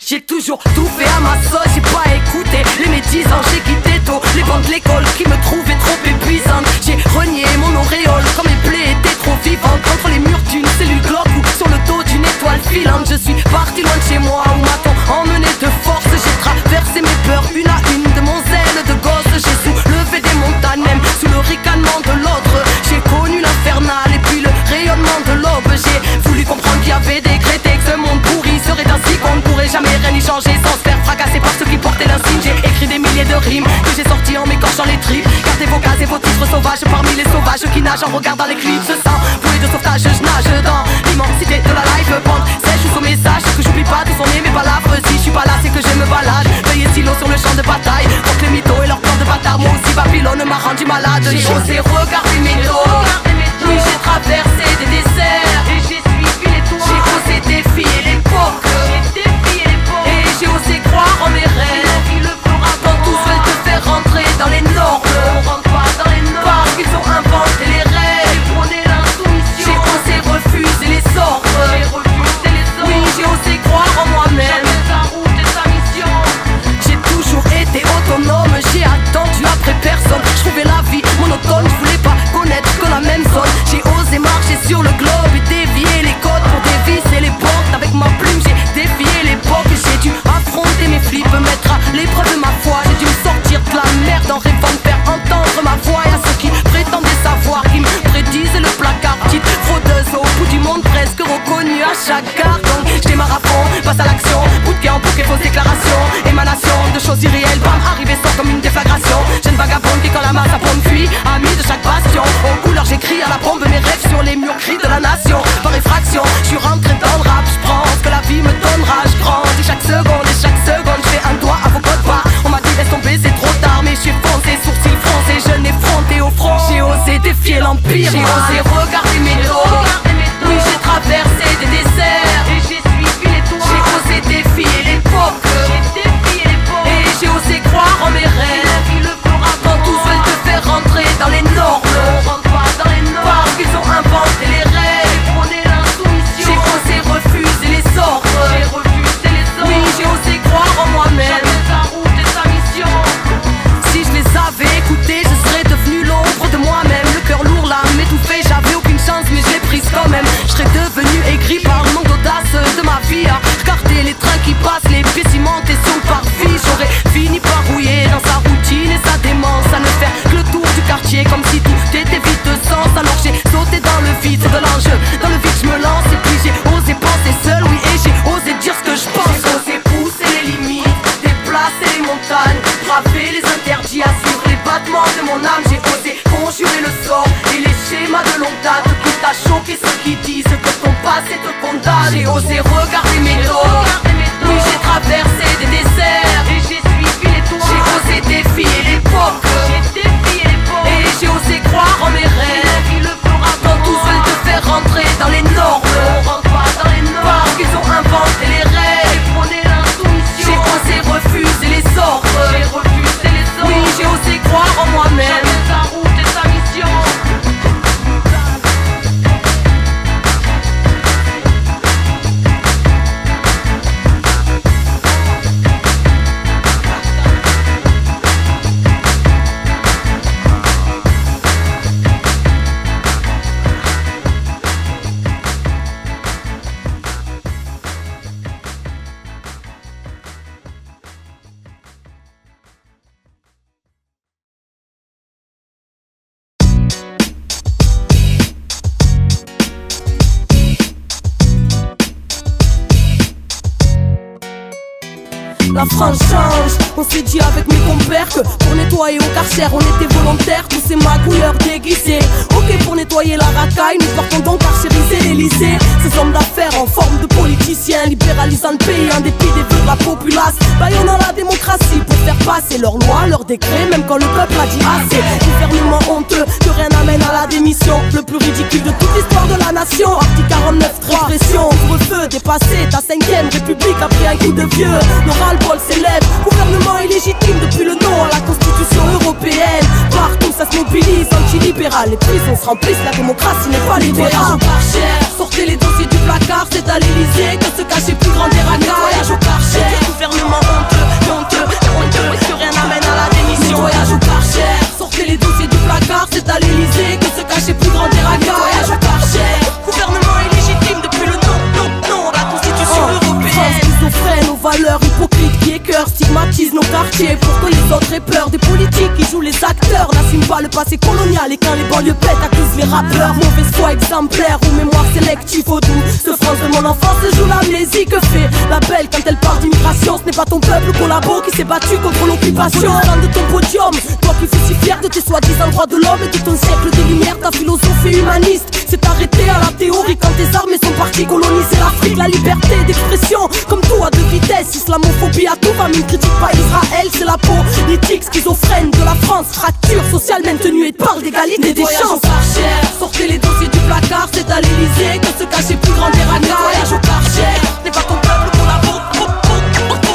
J'ai toujours tout fait à ma sauce, j'ai pas écouté les médisants, j'ai quitté tôt les bancs de l'école qui me trouvaient trop épuisantes. J'ai renié mon auréole quand mes plaies étaient trop vivantes. Contre les murs d'une cellule glauque ou sur le dos d'une étoile filante. Je suis parti loin de chez moi où m'a-t-on emmené de force. J'ai traversé mes peurs une à une de mon zèle de gosse. J'ai soulevé des montagnes même sous le ricanement de l'autre. J'ai connu l'infernal et puis le rayonnement de l'aube. J'ai voulu comprendre qu'il y avait décrété que ce monde pourri serait ainsi qu'on ne pourrait jamais rien y changer sans se faire fracasser par ceux qui portaient l'insigne. J'ai écrit des milliers de rimes que j'ai sorties en m'écorchant les tripes. Gardez vos cases et vos titres sauvages parmi les sauvages qui nagent en regardant les clips. Ce sang, bouée de sauvetage, je nage dans l'immensité de la life. Bande sèche ou son message, que j'oublie pas d'où sont nées mes palabres. Si je suis pas là c'est que je me balade, veillez silo sur le champ de bataille contre les mythos et leurs plans de bâtard. Moi aussi Babylone m'a rendu malade. J'ai osé regarder mes dos, oui j'ai traversé des déserts et j'ai suivi les toits. J'ai osé défier l'époque, et j'ai osé croire en mes rêves. Quand tous veulent te faire rentrer dans les normes, parce qu'ils ont inventé les règles. J'ai osé refuser les ordres, oui j'ai osé croire en moi-même. J'ai toujours été autonome, j'ai attendu après personne. Je trouvais la vie monotone, je voulais pas connaître que la même zone. J'ai osé marcher sur le globe et dévier les codes pour dévisser les portes. Avec ma plume j'ai défié l'époque. J'ai dû affronter mes flips, mettre à l'épreuve de ma foi. J'ai dû me sortir de la merde en rêvant de faire entendre ma voix. Et à ceux qui prétendaient savoir, qui me prédisaient le placard. Petite fraudeuse au bout du monde, presque reconnue à chaque carte. Donc je démarre à fond, passe à l'action, bout de camp, bouquet, fausse déclaration, émanation de choses irréelles, bam, arrivé sort comme une déflagration. Jeune vagabonde qui quand la masse à pompe fuit, ami de chaque bastion. Aux couleurs j'écris à la bombe mes rêves sur les murs gris de la nation. Par effraction, je suis rentré dans le rap, je prends ce que la vie me donnera. Je grandis chaque seconde et chaque seconde je fais un doigt à vos codes pas. On m'a dit laisse tomber c'est trop tard, mais j'ai foncé, sourcils froncés, je n'ai fronté au front. J'ai osé défier l'empire, j'ai osé regarder mes dos, oui j'ai traversé des déserts et j'ai suivi les toits. J'ai osé défier l'époque, et j'ai osé croire en mes rêves. Quand tous veulent te faire rentrer dans les normes, parce qu'ils ont inventé les règles. J'ai osé refuser les ordres, oui j'ai osé croire en moi-même. Si je les avais écoutés, je serais devenu l'ombre de moi-même. Le cœur lourd, l'âme étouffée, j'avais aucune chance mais je l'ai prise quand même. Je serais devenu aigri par le manque d'audace de ma vie, à regarder les trains qui passent, les pieds cimentés sur le parvis. J'aurais fini par rouiller dans sa routine et sa démence, à ne faire que le tour du quartier comme si tout était vide de sens. Alors j'ai sauté dans le vide, c'est de l'enjeu, dans le vide je me lance. Et puis j'ai osé penser seul, oui, et j'ai osé dire ce que je pense. J'ai osé pousser les limites, déplacer les montagnes, braver les interdits, assurer les battements de mon âme. J'ai osé conjurer le sort et les schémas de longue date, quitte à choquer ceux qui disent que ton passé te condamne. J'ai osé regarder mes dos, oui j'ai traversé des déserts et j'ai suivi les toits. J'ai osé défier l'époque, et j'ai osé croire en mes rêves. Quand tous veulent te faire rentrer dans les normes, parce qu'ils ont inventé les règles. J'ai osé refuser les ordres, oui j'ai osé croire en moi-même. La France change, on s'est dit avec mes compères que pour nettoyer au carcère on était volontaires. Tous ces magouilleurs déguisés, ok pour nettoyer la racaille, nous partons donc carcériser l'Elysée. Ces hommes d'affaires en forme de politiciens, libéralisant le pays en dépit des vœux de la populace, baillonnant la démocratie pour faire passer leurs lois, leurs décrets, même quand le peuple a dit assez. Gouvernement honteux, que rien n'amène à la démission, le plus ridicule de toute l'histoire de la nation. Article 49.3, répression, couvre-feu, dépassé, ta 5ème république a pris un coup de vieux. Nos ras-le-bol s'élève, gouvernement illégitime depuis le nom se mobilise, anti-libéral. Les prisons se remplissent, la démocratie n'est pas libérale. Voyage au Karcher, sortez les dossiers du placard, c'est à l'Elysée que se cache les plus grands des racailles. Voyage au Karcher, gouvernement honteux, est-ce que rien n'amène à la démission? Voyage au Karcher, sortez les dossiers du placard, c'est à l'Elysée que se cache les plus grands des racailles. Voyage au Karcher, gouvernement illégitime depuis le non, la constitution européenne. Schizophrène aux valeurs hypocrites qui écœurent, stigmatisent nos quartiers pour que les autres aient peur. Des politiques qui jouent les acteurs, n'assument pas le passé colonial. Et quand les banlieues pètent, accusent les rappeurs. Mauvaise foi exemplaire ou mémoire sélective au doux. Ce France de mon enfance se joue l'amnésie. Que fait la belle quand elle parle d'immigration? Ce n'est pas ton peuple collabo qui s'est battu contre l'occupation. De ton podium, toi qui fus si fier de tes soi-disant droits de l'homme et de ton siècle des lumières, ta philosophie humaniste s'est arrêtée à la théorie quand tes armées sont parties coloniser l'Afrique. La liberté d'expression, comme tout à deux vitesses, islamophobie à tout va, mais ne critique pas Israël, c'est la politique schizophrène de la France, fracture sociale maintenue et parle d'égalité des chances. Sortez les dossiers du placard, c'est à l'Elysée que se cache les plus grands des racailles. Voyage au Karcher, n'est pas ton peuple collabo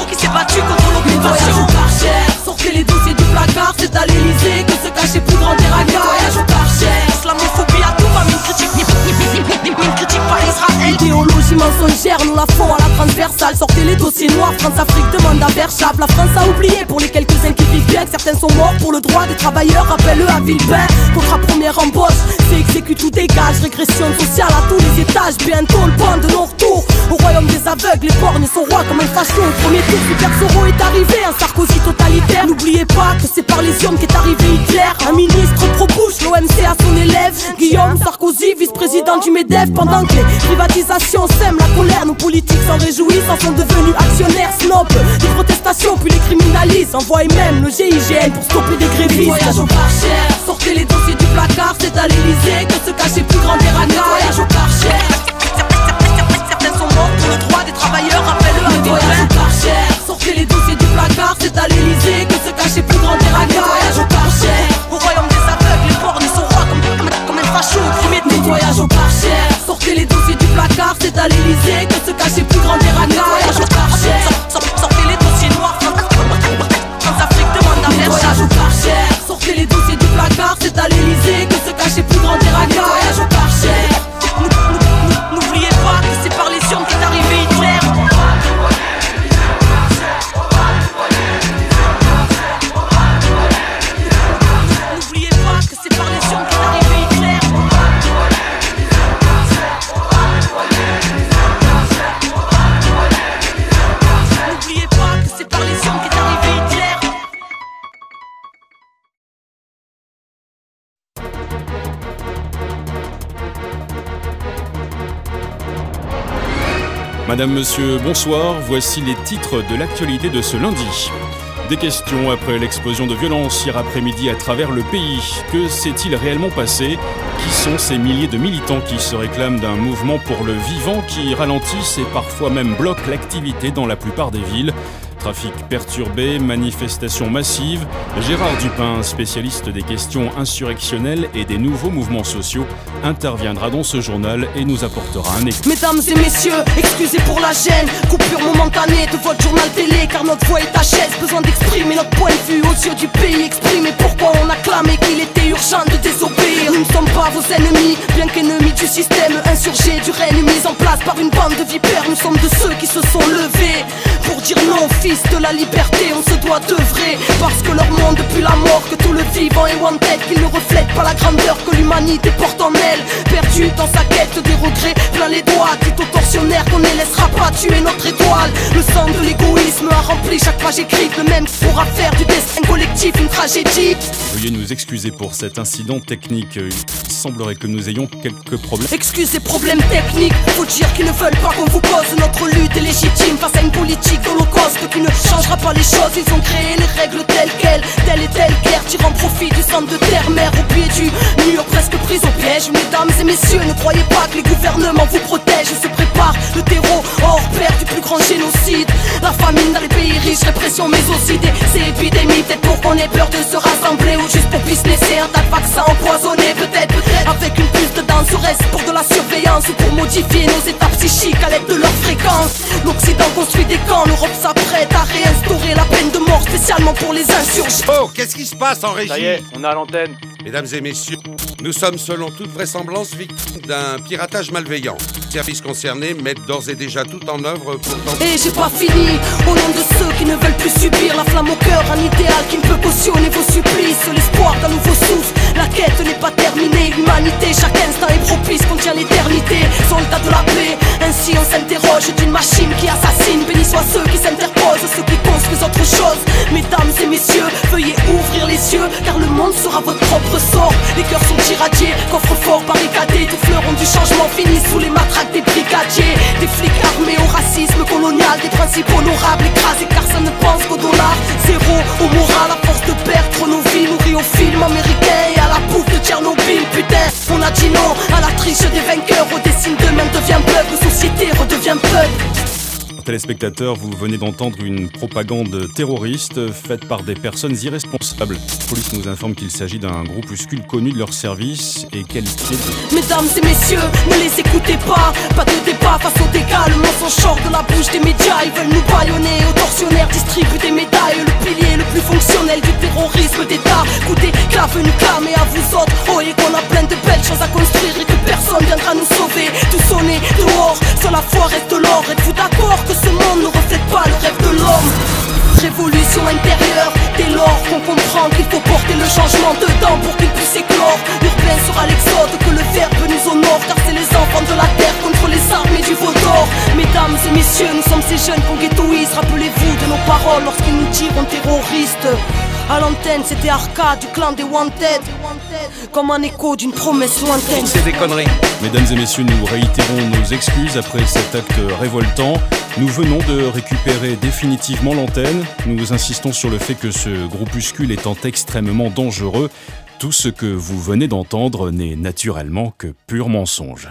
qui s'est battu contre l'occupation. Voyage au Karcher, sortez les dossiers du placard, c'est à l'Elysée que se cache les plus grands des racailles. Voyage au Karcher, islamophobie à tout va, mais ne critique pas Israël. Idéologie mensongère, nous la font à la transversale. Sortez les dossiers noirs, France-Afrique demande à Verchap. La France a oublié pour les quelques-uns qui vivent bien que certains sont morts pour le droit des travailleurs. Rappelle-le à Villepin, contrat première embauche, c'est exécute ou dégage. Régression sociale à tous les étages, bientôt le point de non-retour. Au royaume des aveugles, les borgnes sont rois comme un facho. Au premier tour, Super Soro est arrivé, un Sarkozy totalitaire. N'oubliez pas que c'est par les hommes qu'est arrivé Hitler. Un ministre pro-Bush, l'OMC à son élève Guillaume Sarkozy, vice-président du MEDEF. Pendant que les privatisations sèment la colère, nos politiques s'en réjouissent, en sont devenus actionnaires snob. Les protestations puis les criminalisent, envoient même le GIGN pour stopper des grévistes. Voyage au Karcher, sortez les dossiers du placard, c'est à l'Elysée que se cache les plus grands des racailles. Voyage au Karcher, certains sont morts pour le droit des travailleurs, rappelle-le à Voyage au Karcher, sortez les dossiers du placard, c'est à l'Elysée que se cache les plus grands des racailles. Voyage au Karcher, au royaume des aveugles, les borgnes sont rois comme un facho au premier tour. Voyage au Karcher, sortez les dossiers du placard, c'est à l'Elysée que se cache les plus grands des racailles. Voyage au Karcher, sortez les dossiers noirs, France-Afrique demande à Verchap. Voyage au Karcher, sortez les dossiers du placard, c'est à l'Elysée que se cache les plus grands des racailles. Voyage au Karcher, n'oubliez pas que c'est par les urnes qu'est arrivé Hitler. N'oubliez pas que c'est par les urnes qu'est arrivé Hitler. N'oubliez pas que c'est par les urnes qu'est arrivé Hitler. Madame, monsieur, bonsoir, voici les titres de l'actualité de ce lundi. Des questions après l'explosion de violence hier après-midi à travers le pays. Que s'est-il réellement passé? Qui sont ces milliers de militants qui se réclament d'un mouvement pour le vivant qui ralentissent et parfois même bloquent l'activité dans la plupart des villes? Trafic perturbé, manifestations massives. Gérard Dupin, spécialiste des questions insurrectionnelles et des nouveaux mouvements sociaux, interviendra dans ce journal et nous apportera un écho. Mesdames et messieurs, excusez pour la gêne, coupure momentanée de votre journal télé, car notre voix est à chaise. Besoin d'exprimer notre point de vue aux yeux du pays, exprimer pourquoi on a clamé qu'il était urgent de désobéir. Nous ne sommes pas vos ennemis, bien qu'ennemis du système insurgé, du règne mis en place par une bande de vipères. Nous sommes de ceux qui se sont levés pour dire non, fils de la liberté, on se doit d'œuvrer. Parce que leur monde depuis la mort, que tout le vivant est wanted, qu'ils ne reflètent pas la grandeur que l'humanité porte en elle. Perdu dans sa quête des regrets, plein les doigts, dit aux tortionnaires qu'on ne laissera pas tuer notre étoile. Le sang de l'égoïsme a rempli chaque page écrite, le même pourra faire du destin collectif une tragédie. Veuillez nous excuser pour cet incident technique. Il semblerait que nous ayons quelques problèmes. Excusez, problèmes techniques, faut dire qu'ils ne veulent pas qu'on vous cause. Notre lutte est légitime face à une politique d'holocauste qui ne changera pas les choses. Ils ont créé les règles telles quelles, telle et telle guerre, tirant profit du centre de terre-mère au pied du mur, presque pris au piège. Mesdames et messieurs, ne croyez pas que les gouvernements vous protègent. Se prépare le terreau hors pair du plus grand génocide. La famine dans les pays riches, répression mais aussi ces épidémies. Peut-être pour qu'on ait peur de se rassembler ou juste pour businesser un tas de vaccins empoisonnés. Peut-être avec une puce dedans, serait-ce pour de la surveillance ou pour modifier nos états psychiques à l'aide de leur fréquence. L'Occident construit des camps, l'Europe s'apprête à réinstaurer la peine de mort spécialement pour les insurgés. Oh, qu'est-ce qui se passe en régie? Ça y est, on est à l'antenne. Mesdames et messieurs, nous sommes selon toute vraisemblance victimes d'un piratage malveillant. Les services concernés mettent d'ores et déjà tout en œuvre pour tenter... Et j'ai pas fini, au nom de ceux qui ne veulent plus subir la flamme au cœur, un idéal qui ne peut cautionner vos supplices, l'espoir d'un nouveau souffle. La quête n'est pas terminée, l'humanité, chaque instant est propice, contient l'éternité. Soldats de la paix, ainsi on s'interroge d'une machine qui assassine. Bénis soient ceux qui s'interposent, ceux qui construisent autre chose. Mesdames et messieurs, veuillez ouvrir les yeux, car le monde sera votre propre sort. Les cœurs sont irradiés, coffres-forts barricadés, tous fleurons du changement finissent sous les matraques des brigadiers. Des flics armés au racisme colonial, des principes honorables écrasés car ça ne pense qu'au dollar. Zéro au moral, à force de perdre nos vies, nourris au film américain et à la bouffe de Tchernobyl. Putain, on a dit non à la triche des vainqueurs, au dessin demain devient peuple, société redevient peuple. Téléspectateurs, vous venez d'entendre une propagande terroriste faite par des personnes irresponsables. La police nous informe qu'il s'agit d'un groupuscule connu de leur service et qualifié de... Mesdames et messieurs, ne les écoutez pas. Pas de débat face aux dégâts, le mensonge sort de la bouche des médias. Ils veulent nous bâillonner, aux tortionnaires distribuent des médailles. Le pilier le plus fonctionnel du terrorisme d'État. Coûtez, clave nous clamer à vous autres. Oh, et qu'on a plein de belles choses à construire et que personne viendra nous sauver. Tout sonner dehors, seule la foi reste l'or. Êtes-vous d'accord que ce monde ne reflète pas le rêve de l'homme? Révolution intérieure, dès lors qu'on comprend qu'il faut porter le changement dedans pour qu'il puisse éclore. L'urbain sera l'exode, que le verbe nous honore, car c'est les enfants de la terre contre les armées du veau d'or. Mesdames et messieurs, nous sommes ces jeunes qu'on ghettoise. Rappelez-vous de nos paroles lorsqu'ils nous tirent terroristes. À l'antenne, c'était Arcade du clan des Wanted, comme un écho d'une promesse lointaine. C'est des conneries. Mesdames et messieurs, nous réitérons nos excuses après cet acte révoltant. Nous venons de récupérer définitivement l'antenne. Nous insistons sur le fait que ce groupuscule étant extrêmement dangereux, tout ce que vous venez d'entendre n'est naturellement que pur mensonge.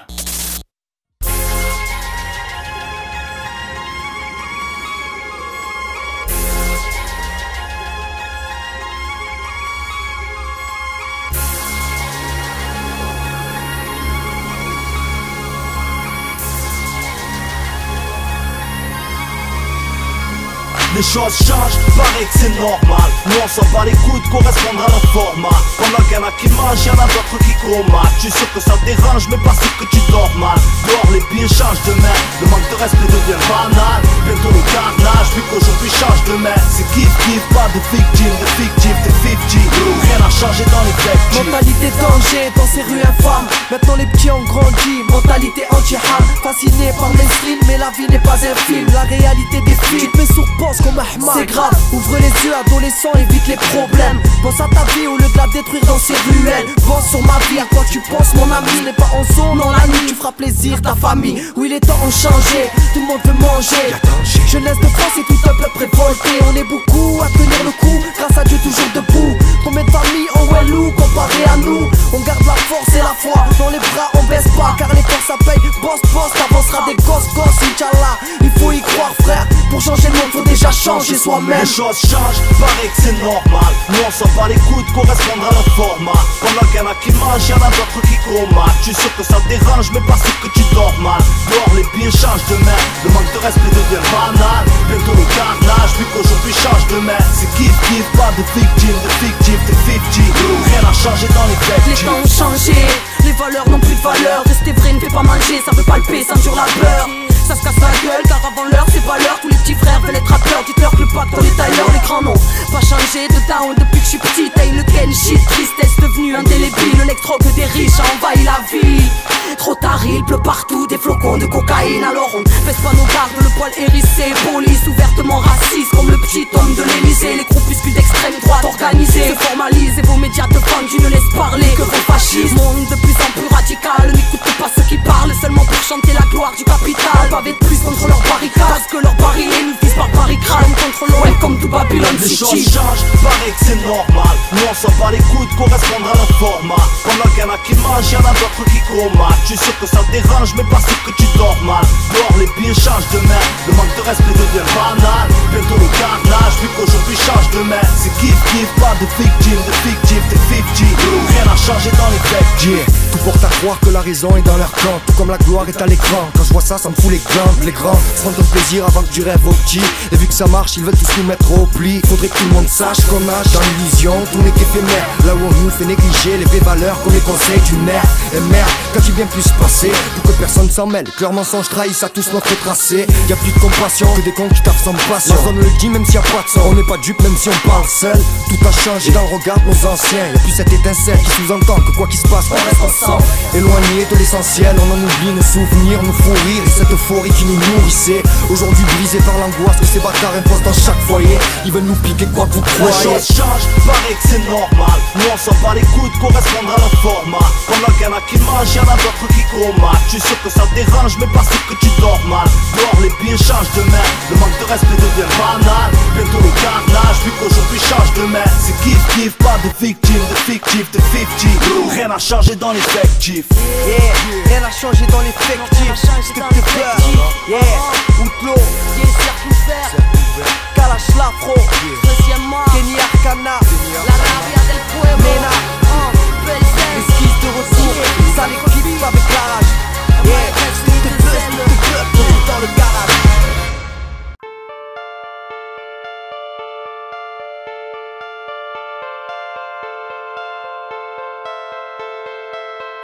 Les choses changent, paraît que c'est normal. Nous on s'en bat les couilles de correspondre à notre format. Pendant qu'il y en a qui mangent, y'en a d'autres qui combattent. Je suis sûr que ça te dérange, mais pas sûr que tu dors mal. Dehors les billets changent de main, le manque de respect devient banal. Bientôt le carnage, vu qu'aujourd'hui change de main. C'est kiff kiff, pas de victime, de fictif, de 50. Rien n'a changé dans les faits. Mentalité danger dans ces rues infâmes. Maintenant les petits ont grandi, mentalité anti-ham. Fasciné par les streams, mais la vie n'est pas un film. La réalité des films, tu te mets sur pause comme Ahmad. C'est grave, ouvre les yeux adolescent, évite les problèmes. Pense à ta vie au lieu de la détruire dans ces ruelles. Pense sur ma vie, à quoi tu penses mon ami. N'est pas en zone, dans la nuit, tu feras plaisir ta famille. Oui les temps ont changé, tout le monde veut manger. Jeunesse de France et tout un peuple révolté. On est beaucoup à tenir le coup, grâce à Dieu toujours debout. Combien de familles en Wellou comparé à nous? On garde la force et la foi, dans les bras on baisse pas. Car les forces ça paye, boss boss, t'avanceras des gosses, Inch'Allah. Il faut y croire frère, pour changer le monde faut déjà changer soi-même. Les choses changent, paraît que c'est normal. Nous on s'en bat les couilles de correspondre à notre format. Pendant qu'il y en a qui mangent, y'en a d'autres qui combattent. Je suis sûr que ça te dérange, mais pas sûr que tu dors mal. Dehors les billets changent de main, le manque de respect devient banal. Bientôt le carnage, vu qu'aujourd'hui change de main. C'est kiff kiff, pas de victime, de fictif, de 50. Rien n'a changé dans les faits. Les temps ont changé, les valeurs n'ont plus de valeur. Rester vrai ne fait pas manger, ça veut palper, ça endure la beurre. Ça se casse la gueule car avant l'heure c'est pas l'heure. Tous les petits frères veulent être rappeurs. Dites-leur que le pacte on est ailleurs. Les grands noms pas changé de down depuis que je suis petit. T'as le Ken shit, tristesse devenue indélébile. L'électro que des riches a envahi la vie. Trop tard il pleut partout, des flocons de cocaïne. Alors on baisse pas nos gardes, le poil hérissé. Police ouvertement raciste comme le petit homme de l'Elysée. Les groupuscules d'extrême droite organisés se formalisent et vos médias te vendent, tu ne laisses parler que vos fascistes. Monde de plus en plus radical, n'écoutez pas ceux qui parlent seulement pour chanter la gloire du capital. Pavé de plus contre leurs barricades, parce que leurs barrières nous disent par barricade. Contre l'OM comme tout Babylon Les City. choses changent, paraît que c'est normal. Nous on s'en bat les couilles de correspondre à notre format. Pendant qu'il y en a qui mangent, y'en a d'autres qui combattent. Je suis sûr que ça te dérange, mais pas sûr que tu dors mal. Dehors les pire change de main. Le manque de respect devient banal. Bientôt le carnage, vu qu'aujourd'hui change de main. C'est kiff kiff, pas de victime, de fictif, de 50. Rien n'a changé dans les faits. Tout porte à croire que la raison est dans leur camp, tout comme la gloire est à l'écran. Quand je vois ça, ça me fout les glandes. Les grands prennent ton plaisir avant que tu rêves au petit. Et vu que ça marche, ils veulent tous nous mettre au pli. Faudrait que tout le monde sache qu'on nage dans l'illusion, tout n'est qu'éphémère. Là où on nous fait négliger les vraies valeurs comme les conseils d'une mère. Et merde, qu'as-tu bien pu se passer pour que personne s'en mêle, que leurs mensonges trahissent à tous notre tracé. Y'a plus de compassion que des cons qui taffent sans passion. La zone le dit même s'il y a pas de son. On n'est pas dupe même si on parle seul. Tout a changé dans le regard de nos anciens. Y'a plus cette étincelle qui sous-entend que quoi qu'il se passe, on reste ensemble. Éloigné de l'essentiel, on en oublie nos souvenirs, nos fous rires et cette euphorie qui nous nourrissait. Aujourd'hui brisé par l'angoisse que ces bâtards imposent dans chaque foyer. Ils veulent nous piquer quoi que vous croyez. La chose change, paraît que c'est normal. Nous on s'en bat les couilles de correspondre à leur format. Comme la gamme qui mange, y'en a d'autres qui combattent. Je suis sûr que ça dérange mais parce que tu dors mal. Dehors les pieds changent de main. Le manque de respect devient banal. Bientôt le carnage, vu qu'aujourd'hui change de main. C'est kiff kiff, pas de victime, de fictif, de 50. Rien n'a changé dans l'effectif. Rien n'a changé dans l'effectif. C'était plus peur. Outlaw, Kalash Lafro, Kenny Arcana, Mena, esquisse de retour. Ça l'équipe avec la rage. C'était plus tout dans le garage.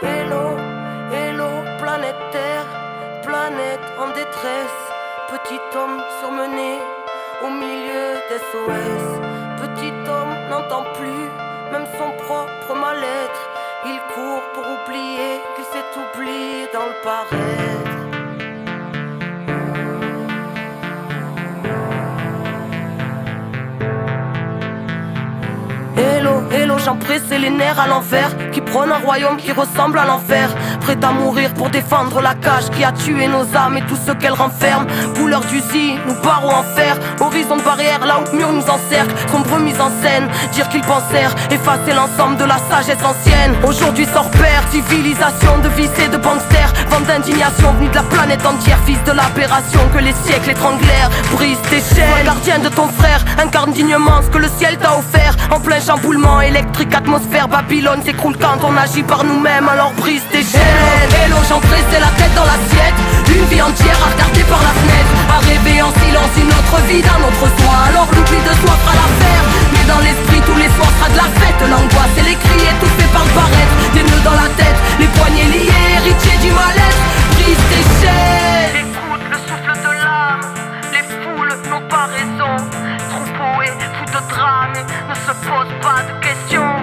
Hello, hello, planète Terre, planète en détresse. Petit homme surmené au milieu d'SOS. Petit homme n'entend plus même son propre mal-être. Il court pour oublier qu'il s'est oublié dans le paraître. Hello, hello, j'en pressais les nerfs à l'envers, qui prône un royaume qui ressemble à l'enfer. Prêt à mourir pour défendre la cage qui a tué nos âmes et tout ce qu'elle renferme. Couleur d'usine, nous barreaux en fer. Horizon de barrière, là où le mur nous encercle. Sombre mise en scène, dire qu'ils pensèrent effacer l'ensemble de la sagesse ancienne. Aujourd'hui sort père, civilisation de vices et de banksters. Vente d'indignation venue de la planète entière. Fils de l'aberration que les siècles étranglèrent. Brise tes chaînes, gardien de ton frère. Incarne dignement ce que le ciel t'a offert. En plein chamboulement électrique, atmosphère, Babylone s'écroule quand on agit par nous-mêmes, alors brise tes chaînes. Hello, j'en pressais la tête dans l'assiette. Une vie entière à regarder par la fenêtre, à rêver en silence une autre vie d'un autre soi. Alors l'oubli de soi fera l'affaire. Mais dans l'esprit tous les soirs sera de la fête. L'angoisse et les cris étouffés par le paraître. Des nœuds dans la tête, les poignets liés, héritiers du mal-être. Brise tes chaînes. Écoute le souffle de l'âme. Les foules n'ont pas raison. Troupeau et fou de drame ne se pose pas de questions.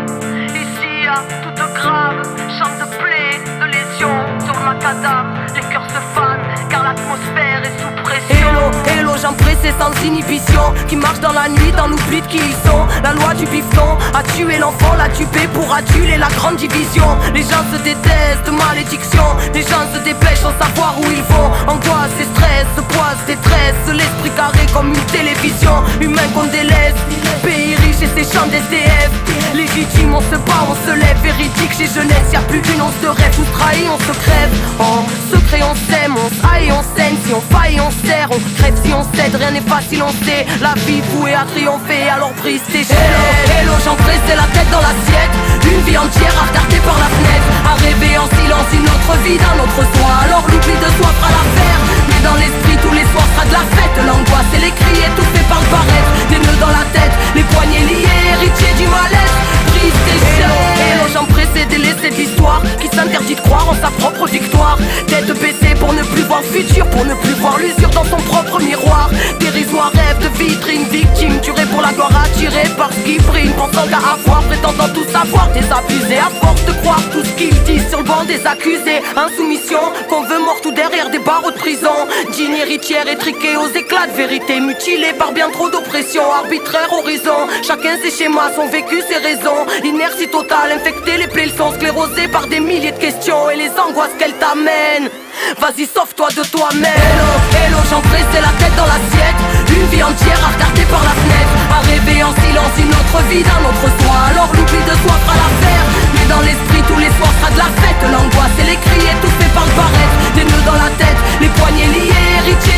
Ici à tout de grave, chante de plaies, de lésions. Sur le macadam, les cœurs se fanent car l'atmosphère est sous pression. Hello, hello, j'en pressais sans inhibition, qui marche dans la nuit dans l'oubli de qui ils sont. La loi du bifton a tué l'enfant, l'a tué pour aduler la grande division. Les gens se détestent, malédiction. Les gens se dépêchent sans savoir où ils vont. Angoisse et stress, poise, détresse. L'esprit carré comme une télévision. Humain qu'on délaisse, pays riche et ses champs d'SDF. Légitime, on se bat, on se lève. Véridique chez jeunesse, y'a plus d'une once de rêve. Nous trahit, on se crève. En secret on s'aime, on s'aille, on saigne. Si on faille, on serre, on crève si on cède. Rien n'est facile, on sait. La vie vouée à triompher, alors brise tes chaînes. Hello, hello, j'en pressais la tête dans l'assiette. Une vie entière à regarder par la fenêtre, à rêver en silence une autre vie d'un autre soi. Alors l'oubli de soi fera l'affaire. Mais dans l'esprit tous les soirs sera de la fête. L'angoisse et les cris étouffés par le paraître. Des nœuds dans la tête, les poignets liés, héritiers du mal-être. Brise tes chaînes. Hello, j'en pressais délaisser de l'histoire qui s'interdit de croire en sa propre victoire. Tête baissée pour ne plus voir le futur, pour ne plus voir l'usure dans son propre miroir. Dérisoire rêve de vitrine, victime tuée pour la gloire, attirée par ce qui brille, pensant qu'à avoir, prétendant tout savoir, désabusé à force de croire tout ce qu'ils disent sur le banc des accusés. Insoumission, qu'on veut mort tout derrière des barreaux de prison. Digne héritière étriquée aux éclats de vérité, mutilée par bien trop d'oppression, arbitraire horizon. Chacun ses schémas, son vécu, ses raisons. Inertie totale, infectée, les plaies sont sclérosées par des milliers de questions et les angoisses qu'elles t'amènent. Vas-y, sauve-toi de toi-même. Hello, hello, j'en pressais la tête dans l'assiette. Une vie entière à regarder par la fenêtre, à rêver en silence une autre vie d'un autre soi. Alors l'oubli de soi fera l'affaire. Mais dans l'esprit tous les soirs sera de la fête. L'angoisse et les cris étouffés par le paraître. Des nœuds dans la tête, les poignets liés, héritiers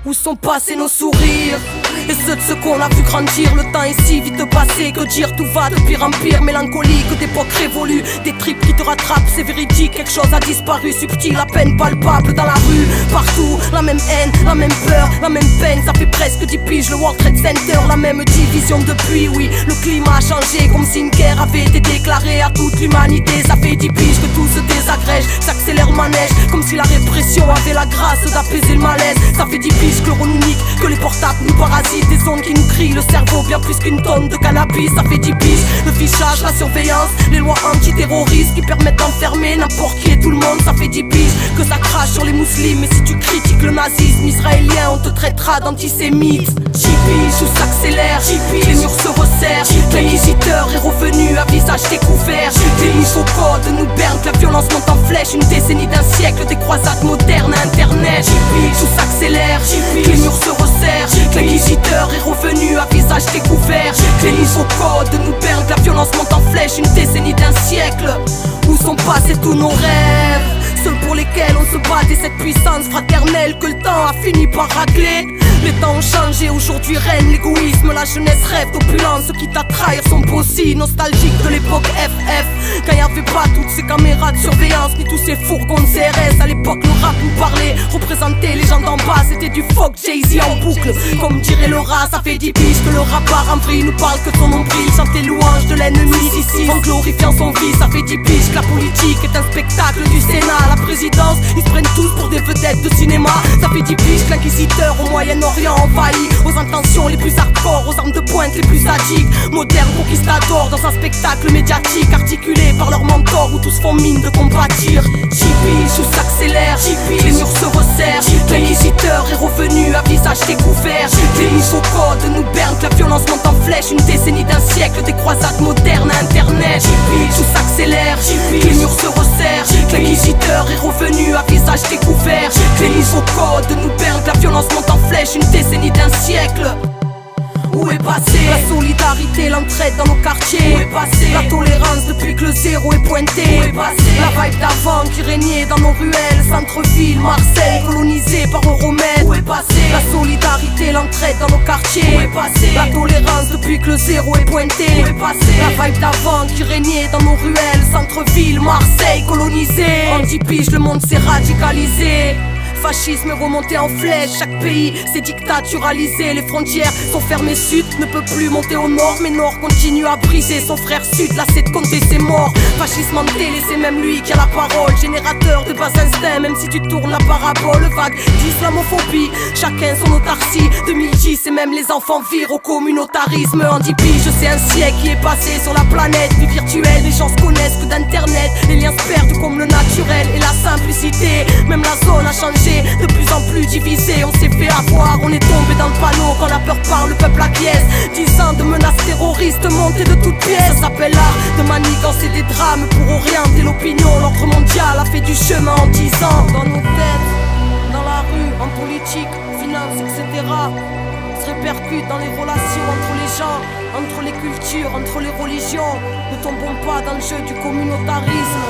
Où sont passés nos sourires? Et ceux de ceux qu'on a vu grandir. Le temps est si vite passé, que dire, tout va de pire en pire. Mélancolique d'époque révolue, des tripes qui te rattrapent, c'est véridique. Quelque chose a disparu, subtil, à peine palpable dans la rue. Partout, la même haine, la même peur, la même peine. Ça fait presque 10 piges, le World Trade Center, la même division depuis. Oui, le climat a changé, comme si une guerre avait été déclarée à toute l'humanité. Ça fait 10 piges que tout se désagrège, s'accélère le manège, comme si la répression avait la grâce d'apaiser le malaise. Ça fait 10 piges que l'on nous nique, que les portables nous parasitent. Des ondes qui nous crient le cerveau bien plus qu'une tonne de cannabis. Ça fait 10 piges, le fichage, la surveillance, les lois antiterroristes qui permettent d'enfermer n'importe qui et tout le monde. Ça fait 10 piges que ça crache sur les musulmans. Mais si tu critiques le nazisme israélien, on te traitera d'antisémite. 10 piges où s'accélère, les murs se resserrent. L'inquisiteur est revenu à visage découvert. Les nouveaux codes nous bernent, que la violence monte en flèche. Une décennie d'un siècle, des croisades modernes à internet. 10 piges où s'accélère, les murs se resserrent. L'inquisiteur est revenu à visage découvert. Les nouveaux codes nous bernent, la violence monte en flèche. Une décennie d'un siècle. Où sont passés tous nos rêves? Ceux pour lesquels on se battait, cette puissance fraternelle que le temps a fini par racler. Les temps ont changé, aujourd'hui règne l'égoïsme. La jeunesse rêve d'opulence, ceux qui t'attrahent sont aussi nostalgiques de l'époque FF. Quand y avait pas toutes ces caméras de surveillance, ni tous ces fourgons de CRS. À l'époque le rap nous parlait, représentait les gens d'en bas. C'était du folk Jay-Z en boucle. Comme dirait Laura, ça fait 10 piges que le rappeur en vrille nous parle que de son nombril. Chante les louanges de l'ennemi d'ici, en glorifiant son vice. Ça fait 10 piges que la politique est un spectacle du Sénat. La présidence, ils se prennent tous pour des vedettes de cinéma. Ça fait 10 piges que l'inquisiteur au Moyen-Orient envahi, aux intentions les plus hardcore, aux armes de pointe les plus sadiques. Moderne conquistador dans un spectacle médiatique, articulé par leurs mentors où tous font mine de compatir. 10 piges où s'accélère, les murs se resserrent. L'inquisiteur est revenu à visage découvert. Les nouveaux codes nous bernent, que la violence monte en flèche. Une décennie d'un siècle, des croisades modernes à internet. 10 piges où s'accélère, les murs se resserrent. L'inquisiteur est revenu à visage découvert. Les nouveaux codes nous bernent, que la violence monte en flèche. Une décennie d'un siècle. Où est passé la solidarité, l'entraide dans nos quartiers? Où est passé la tolérance depuis que le zéro est pointé? Où est passé la vibe d'avant qui régnait dans nos ruelles? Centre-ville, Marseille, colonisé par Euromède. Où est passé la solidarité, l'entraide dans nos quartiers? Où est passé la tolérance depuis que le zéro est pointé? Où est passé la vibe d'avant qui régnait dans nos ruelles? Centre-ville, Marseille, colonisé. En 10 piges, le monde s'est radicalisé. Fascisme est remonté en flèche, chaque pays s'est dictaturalisé. Les frontières sont fermées, sud ne peut plus monter au nord. Mais nord continue à briser son frère sud, lassé de compter ses morts. Fascisme en télé, c'est même lui qui a la parole. Générateur de bas instinct, même si tu tournes la parabole. Vague d'islamophobie, chacun son autarcie. 2010 et même les enfants virent au communautarisme. En 10 piges, c'est un siècle qui est passé sur la planète. Vie virtuelle, les gens se connaissent que d'internet. Les liens se perdent comme le naturel et la simplicité. Même la zone a changé, de plus en plus divisé. On s'est fait avoir, on est tombé dans le panneau. Quand la peur parle, le peuple acquiesce. 10 ans de menaces terroristes montées de toutes pièces. Ça s'appelle l'art de manigancer des drames pour orienter l'opinion. L'ordre mondial a fait du chemin en 10 ans. Dans nos têtes, dans la rue, en politique, finance, etc. Se répercute dans les relations entre les gens, entre les cultures, entre les religions. Ne tombons pas dans le jeu du communautarisme.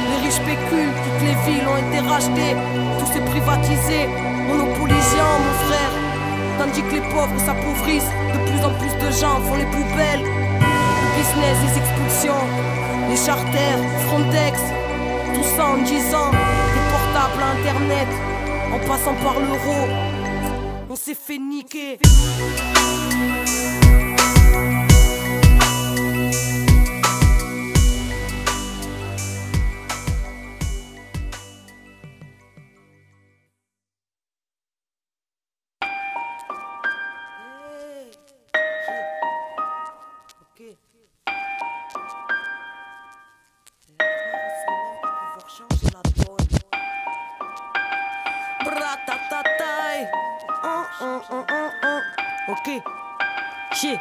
Les riches spéculent, toutes les villes ont été rachetées. Tout s'est privatisé, monopolisant mon frère. Tandis que les pauvres s'appauvrissent, de plus en plus de gens font les poubelles. Le business, les expulsions, les charters, Frontex. Tout ça en 10 ans, des portables à internet. En passant par l'euro, on s'est fait niquer. Ok, chier.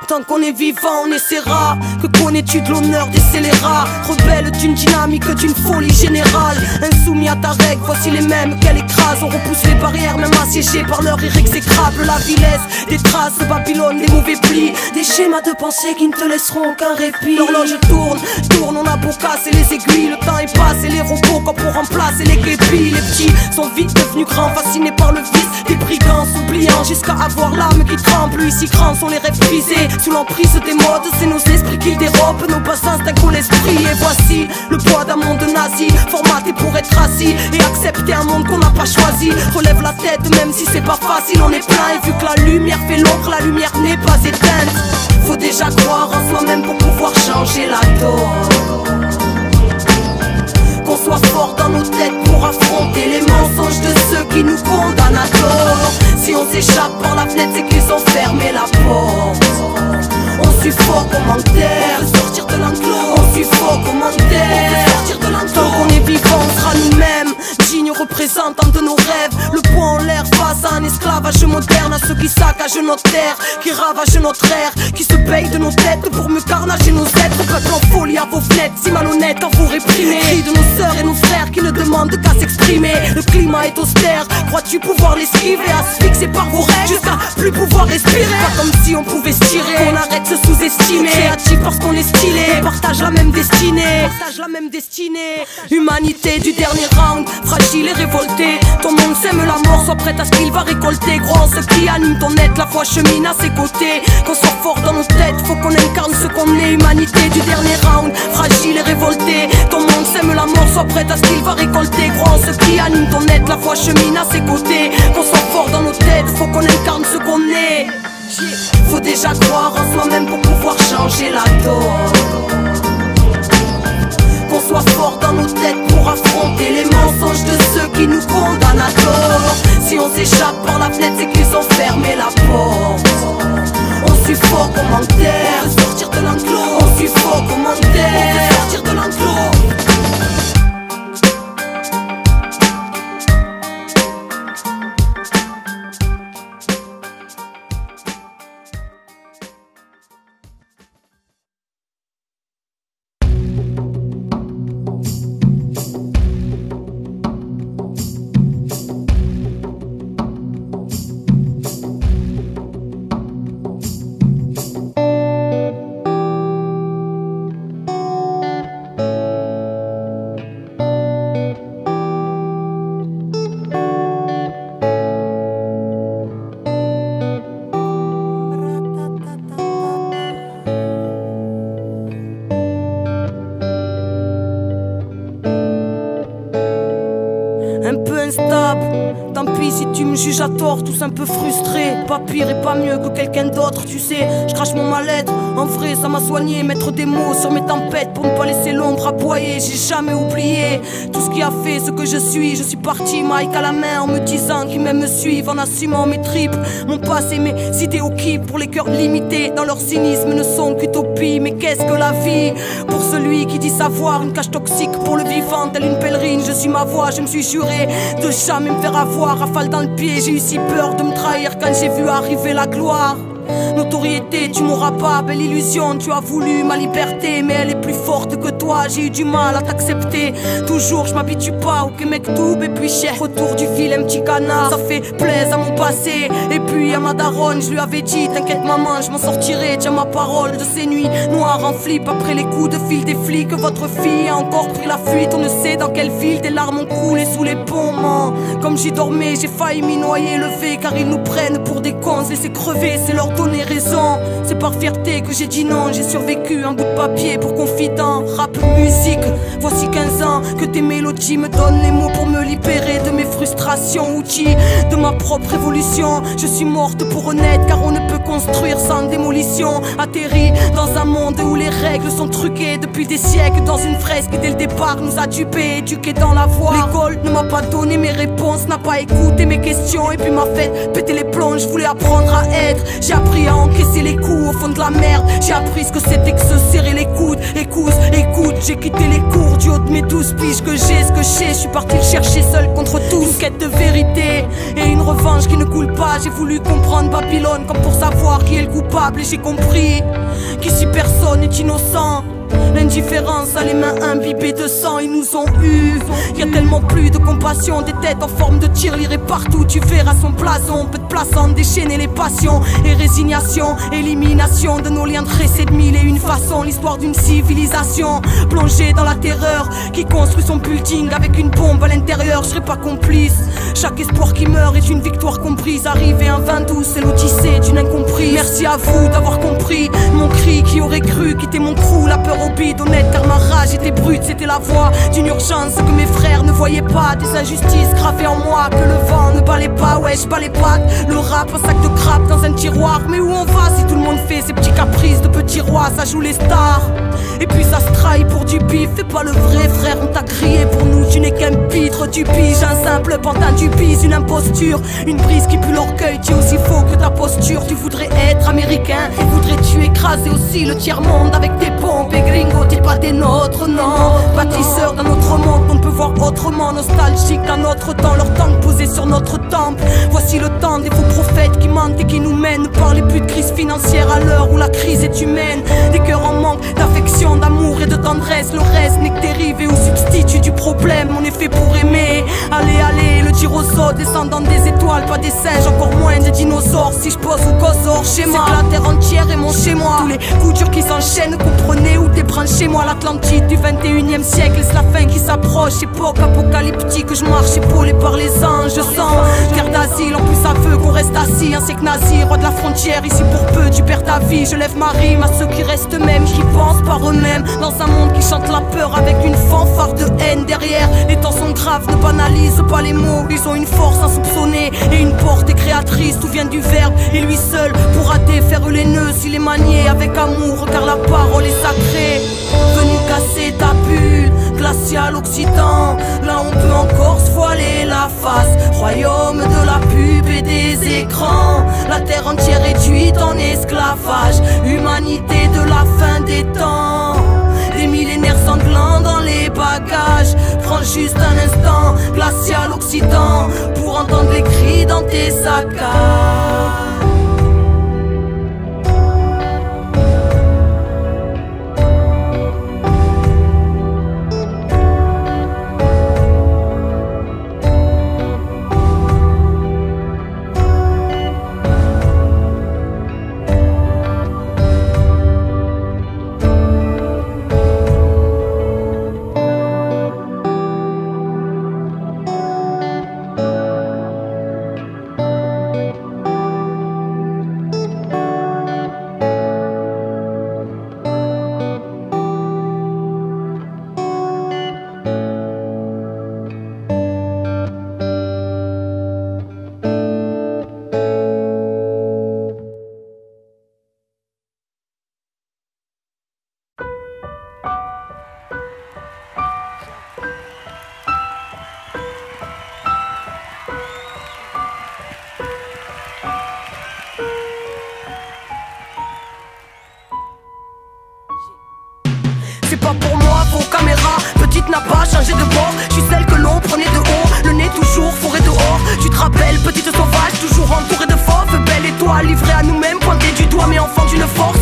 Tant qu'on est vivant on essaiera. Que connais-tu de l'honneur des scélérats? Rebelle d'une dynamique, d'une folie générale. Insoumis à ta règle, voici les mêmes qu'elle écrase. On repousse les barrières même assiégés par leur irexécrable. La vie laisse des traces de Babylone, des mauvais plis, des schémas de pensée qui ne te laisseront aucun répit. L'horloge tourne, on a beau casser les aiguilles. Le temps est passé, les robots comme pour remplacer les képis. Les petits sont vite devenus grands, fascinés par le vice des brigands, s'oubliant jusqu'à avoir l'âme qui tremble. Ici grands sont les rêves brisés, sous l'emprise des modes. C'est nos esprits qu'ils dérobent, nos bas instincts qu'on l'esprit. Et voici le poids d'un monde nazi, formaté pour être assis et accepter un monde qu'on n'a pas choisi. Relève la tête même si c'est pas facile, on est plein. Et vu que la lumière fait l'ombre, la lumière n'est pas éteinte. Faut déjà croire en soi-même pour pouvoir changer la donne. Qu'on soit fort dans nos têtes pour affronter les mensonges de ceux qui nous condamnent à tort. Si on s'échappe par la fenêtre, c'est qu'ils ont fermé la porte. On suffoque au manque d'air, sortir de l'enclos. On suffoque au manque d'air, sortir de l'enclos. Tant qu'on est vivant, on sera nous-mêmes, dignes représentants de nos rêves. Le poing en l'air face à un esclavage moderne, à ceux qui saccagent notre terre, qui ravagent notre air, qui se payent de nos têtes pour me carnager nos êtres. Peuple en folie à vos fenêtres, si malhonnête en vous réprimez. Cris de nos sœurs et nos frères qui ne demandent qu'à s'exprimer. Le climat est austère, crois-tu pouvoir l'esquiver? Asphyxié par vos règles, jusqu'à plus pouvoir respirer. Pas comme si on pouvait se tirer, on arrête de se sous-estimer. Créatif parce qu'on est stylé, on partage la même destinée. Humanité du dernier round, fragile et révoltée. Ton monde sème la mort, sois prête à ce qu'il va récolter. Gros, ce qui anime ton être, la foi chemine à ses côtés. Qu'on soit fort dans nos têtes, faut qu'on incarne ce qu'on est. Humanité du dernier round, fragile et révoltée. Ton monde sème la mort, sois prête à ce qu'il va récolter. Gros, ce qui anime ton être, la foi chemine à ses côtés. Qu'on soit fort dans nos têtes, faut qu'on incarne ce qu'on est. Faut déjà croire en soi-même pour pouvoir changer la donne. Qu'on soit fort dans nos têtes pour affronter les mensonges de ceux qui nous condamnent à tort. Si on s'échappe par la fenêtre, c'est qu'ils ont fermé la porte. On suffoque au manque d'air, sortir de l'enclos. On suffoque au manque d'air, sortir de l'enclos. Tant pis si tu me juges à tort, tous un peu frustrés. Pas pire et pas mieux que quelqu'un d'autre, tu sais. Je crache mon mal-être, en vrai ça m'a soigné. Mettre des mots sur mes tempêtes pour ne pas laisser l'ombre aboyer. J'ai jamais oublié tout ce qui a fait ce que je suis. Je suis parti, mic à la main, en me disant qu'ils m'aiment me suivent. En assumant mes tripes, mon passé, mes idéaux qui pour les cœurs limités dans leur cynisme ne sont qu'utopie. Mais qu'est-ce que la vie pour celui qui dit savoir? Une cage toxique pour le vivant, telle une pèlerine. Je suis ma voix, je me suis juré de jamais me faire avoir. Rafale dans le pied, j'ai eu si peur de me trahir quand j'ai vu arriver la gloire. Notoriété, tu m'auras pas, belle illusion. Tu as voulu ma liberté, mais elle est plus forte que toi. J'ai eu du mal à t'accepter. Toujours, je m'habitue pas au Mektoub et puis cher. Retour du vilain petit canard, ça fait plaisir à mon passé. Et puis à ma daronne, je lui avais dit t'inquiète maman, je m'en sortirai. Tiens ma parole de ces nuits noires en flip. Après les coups de fil des flics, votre fille a encore pris la fuite. On ne sait dans quelle ville, des larmes ont coulé sous les ponts, man. Comme j'y dormais, j'ai failli m'y noyer, lever. Car ils nous prennent pour des cons, laisser crever, c'est leur donner raison. C'est par fierté que j'ai dit non. J'ai survécu un bout de papier pour confident. Rap, musique, voici 15 ans que tes mélodies me donnent les mots pour me libérer de mes frustrations. Outil de ma propre évolution. Je suis morte pour honnête car on ne peut construire sans démolition. Atterri dans un monde où les règles sont truquées depuis des siècles. Dans une fresque dès le départ nous a dupés, éduqués dans la voie. L'école ne m'a pas donné mes réponses, n'a pas écouté mes questions. Et puis m'a fait péter les plombs, je voulais apprendre à être. J'ai appris à encaisser les coups au fond de la merde. J'ai appris ce que c'était que se serrer les coudes. Écoute, j'ai quitté les cours du haut de mes 12 piges que j'ai ce que je sais. Je suis parti le chercher seul contre tous. Une quête de vérité et une une revanche qui ne coule pas. J'ai voulu comprendre Babylone comme pour savoir qui est le coupable. Et j'ai compris qu'ici personne n'est innocent. L'indifférence a les mains imbibées de sang, ils nous ont eu. Y a tellement plus de compassion, des têtes en forme de tirelire et partout tu verras son blason. Peu de place en déchaîner les passions et résignation, élimination de nos liens tressés de mille et une façons. L'histoire d'une civilisation plongée dans la terreur qui construit son building avec une bombe à l'intérieur. Je serai pas complice. Chaque espoir qui meurt est une victoire comprise. Arrivé un 22, c'est l'odyssée d'une incomprise. Merci à vous d'avoir compris mon cri. Qui aurait cru quitter mon crew, la peur au bide, honnête car ma rage était brute. C'était la voix d'une urgence que mes frères ne voyaient pas. Des injustices gravées en moi que le vent ne balait pas. Ouais, je bats les pattes, le rap, un sac de crabe dans un tiroir. Mais où on va si tout le monde fait ses petits caprices de petits rois? Ça joue les stars et puis ça se trahit pour du bif. Fais pas le vrai frère, on t'a crié pour nous. Tu n'es qu'un pitre, tu piges un simple pantin, tu pises une imposture. Une brise qui pue l'orgueil, tu es aussi faux que ta posture. Tu voudrais être américain et voudrais-tu écraser aussi le tiers-monde avec tes pompes? Et gringo, t'es pas des nôtres, non. Bâtisseur d'un autre monde, on peut voir autrement. Nostalgique d'un autre temps, leur tank posé sur notre temple. Voici le temps des faux prophètes qui mentent et qui nous mènent. Parlez plus de crise financière à l'heure où la crise est humaine. Des cœurs en manque d'affection, d'amour et de tendresse. Le reste n'est que dérivé ou substitut du problème. On est fait pour aimer. Allez, allez, le tir au saut, descendant des étoiles, pas des singes, encore moins des dinosaures. Si je pose ou cause hors schéma, c'est que la terre entière est mon chez moi. Tous les coups durs qui s'enchaînent, comprenez où t'es branché moi. L'Atlantide du 21e siècle, c'est la fin qui s'approche. Époque apocalyptique, je marche épaulé par les anges. Je sens terre d'asile, en plus ça veut qu'on reste assis. Un siècle nazi, roi de la frontière, ici pour peu tu perds ta vie. Je lève ma rime à ceux qui restent eux-mêmes, qui pensent par eux-mêmes. Dans un monde qui chante la peur avec une fanfare de haine derrière. Les temps sont graves, ne banalise pas les mots. Ils ont une force insoupçonnée et une portée créatrice. Tout vient du verbe et lui seul pourra défaire les nœuds s'il est manié avec amour, car la parole est sacrée. Venu casser ta bulle, glacial occitan. Là on peut encore se voiler la face. Royaume de la pub et des écrans. La terre entière réduite en esclavage. Humanité de la fin des temps. Des millénaires sanglants dans les bagages. Prends juste un instant, glacial occitan, pour entendre les cris dans tes saccages. Pas pour moi, faux caméra, petite n'a pas changé de bord. Je suis celle que l'on prenait de haut, le nez toujours fourré dehors. Tu te rappelles, petite sauvage, toujours entourée de fauves. Belle étoile, livrée à nous-mêmes, pointée du doigt, mais enfant d'une force.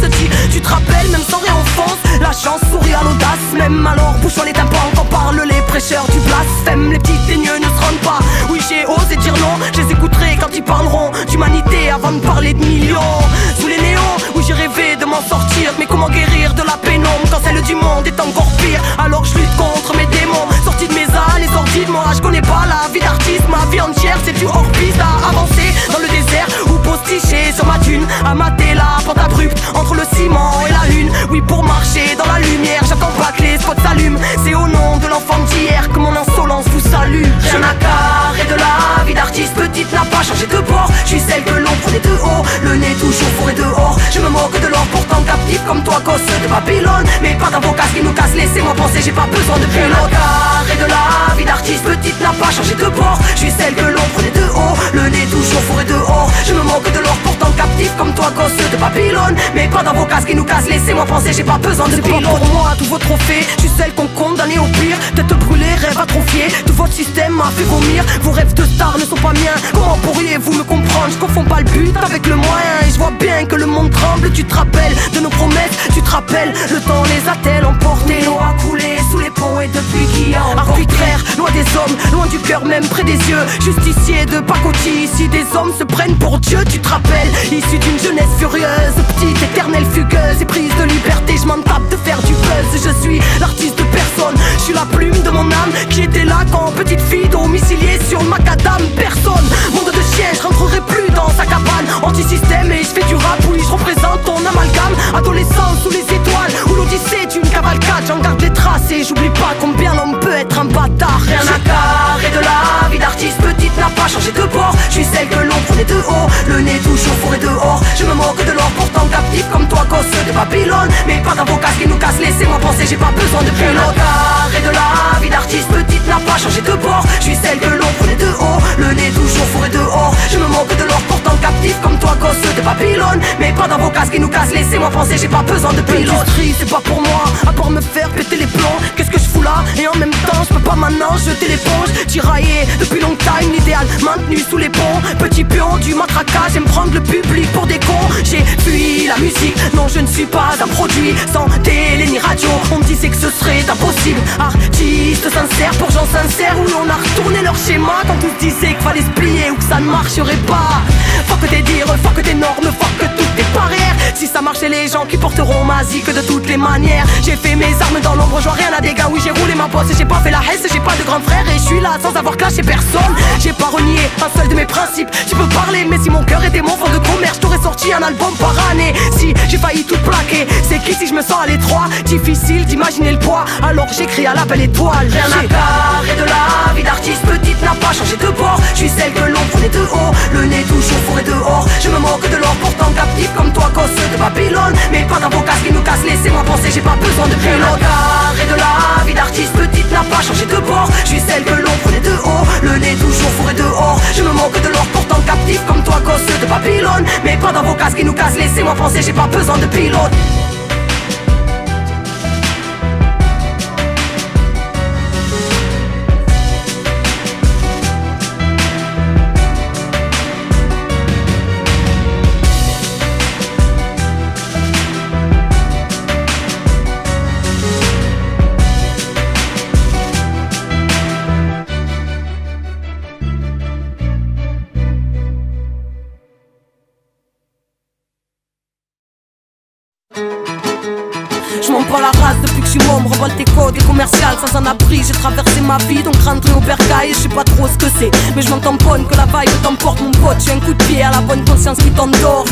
Tu te rappelles, même sans rien offense, la chance sourit à l'audace. Même alors, bouchons les tympans quand parlent les prêcheurs du blasphème. Les petits teigneux ne se rendent pas, oui j'ai osé dire non. Je les écouterai quand ils parleront d'humanité avant de parler de millions. Sous les néons, où j'ai rêvé de m'en sortir, mais comment guérir de la pénombre quand celle du monde est encore pire? Alors je lutte contre mes démons, sortis de mes ânes, sortis de moi. Je connais pas la vie d'artiste, ma vie entière c'est du hors-piste. À avancer dans le désert ou posticher sur ma dune, à mater la pente abrupte entre le ciment et la lune. Oui, pour marcher dans la lumière, j'attends pas que les spots s'allument. C'est au nom de l'enfant d'hier que mon insolence vous salue. Rien à carrer de la vie d'artiste, petite n'a pas changé de bord. Je suis celle que l'on prenait de haut, le nez toujours fourré dehors. Je me moque de l'or pourtant captif comme toi, gosse de Babylone. Mais pas d'avocats qui nous cassent, laissez-moi penser, j'ai pas besoin de pilote. Carré de la vie d'artiste, petite n'a pas changé de bord. Je suis celle que l'on prenait de haut, le nez toujours fourré dehors. Je me moque de l'or pourtant captif comme toi, gosse de Babylone. Mais pas d'avocats qui nous cassent, laissez-moi penser, j'ai pas besoin de pilote. Pour moi, tous vos trophées, je suis celles qu'on condamné au pire. Tête brûlée, rêve atrophié, tout votre système m'a fait vomir. Vos rêves de star ne sont pas miens, comment pourriez-vous me comprendre? Je confonds pas le but avec le moyen, et je vois bien que le monde tremble. Tu te rappelles de nos promesses, tu te rappelles, le temps les a-t-elle emportés? L'eau a coulé sous les ponts et depuis qui a encore arbitraire, loin des hommes, loin du cœur, même près des yeux. Justicier de pacotille, ici des hommes se prennent pour Dieu. Tu te rappelles, issu d'une jeunesse furieuse, petite, éternelle, fugueuse et prise de liberté, je m'en tape de faire du buzz. Je suis l'artiste de personne, je suis la plume de mon âme qui était là quand petite fille domiciliée sur le macadam. Personne, monde de chien, je rentrerai plus dans sa cabane. Anti-système et je fais du rap, oui je représente ton amalgame. Adolescence sous les étoiles, ou l'odyssée d'une cavalcade. J'en garde les traces et j'oublie pas combien l'homme peut être un bâtard. Rien à carrer de la vie d'artiste, petite n'a pas changé de bord. Je suis celle que l'on prenait de haut, le nez toujours fourré dehors. Je me moque de l'or pourtant captif comme toi, gosse de Babylone. Mais pas d'avocat qui nous casse, laissez-moi penser, j'ai pas besoin de pilote. Carré de la vie d'artiste, petite n'a pas changé de bord. Je suis celle que l'on prenait de haut, le nez toujours fourré dehors. Je me moque de l'or pourtant captif comme toi, gosse de Babylone. Mais pas d'avocat qui nous casse, laissez-moi penser, j'ai pas besoin de pilote. L'industrie c'est pas pour moi, à part me faire péter les plombs. Qu'est-ce que je fous là? Et en même temps je peux pas maintenant jeter l'éponge. Tiraillé depuis longtemps, une idéal maintenu sous les ponts. Petit pion du matraquage, j'aime prendre le public pour des cons. J'ai fui la musique, non je ne suis pas un produit sans télé ni radio. On me disait que ce serait impossible. Artiste sincère pour gens sincères, où l'on a retourné leur schéma quand tous disaient qu'il fallait se plier ou que ça ne marcherait pas. Fuck tes dires, fuck tes normes, fuck toutes tes barrières. Si ça marchait, les gens qui porteront ma zik de toutes les manières. J'ai fait mes armes dans l'ombre, je vois rien à dégâts. Oui j'ai roulé ma bosse et j'ai pas fait la hesse. J'ai pas de grand frère et je suis là sans avoir clashé personne. J'ai pas renié un seul de mes principes. Tu peux parler mais si mon cœur était mon fond de commerce, j'aurais sorti un album par année. Si j'ai failli tout plaquer, c'est qu'ici je me sens à l'étroit. Difficile d'imaginer le poids, alors j'écris à la belle étoile. Rien à carrer de la vie d'artiste, petite n'a pas changé de bord. Je suis celle que l'on prenait de haut, le nez toujours fourré dehors. Je me moque de l'or pourtant captif comme toi, gosse de Babylone. Mais pas d'avocat qui nous casse, laissez-moi penser, j'ai pas besoin de pilote. Carré de la vie d'artiste, petite n'a pas changé de bord. Je suis celle que l'on prenait de haut, le nez toujours fourré dehors. Je me moque de l'or pourtant captif comme toi, gosse de Babylone. Mais pas d'avocat qui nous casse, laissez-moi penser, j'ai pas besoin de pilote. Je m'en bats la race depuis que je suis môme, revole tes codes et commercial sans un abri. J'ai traversé ma vie donc rentré au bercail. Je sais pas trop ce que c'est, mais je m'en tamponne que la vibe t'emporte mon pote. J'ai un coup de pied à la bonne conscience qui t'endort.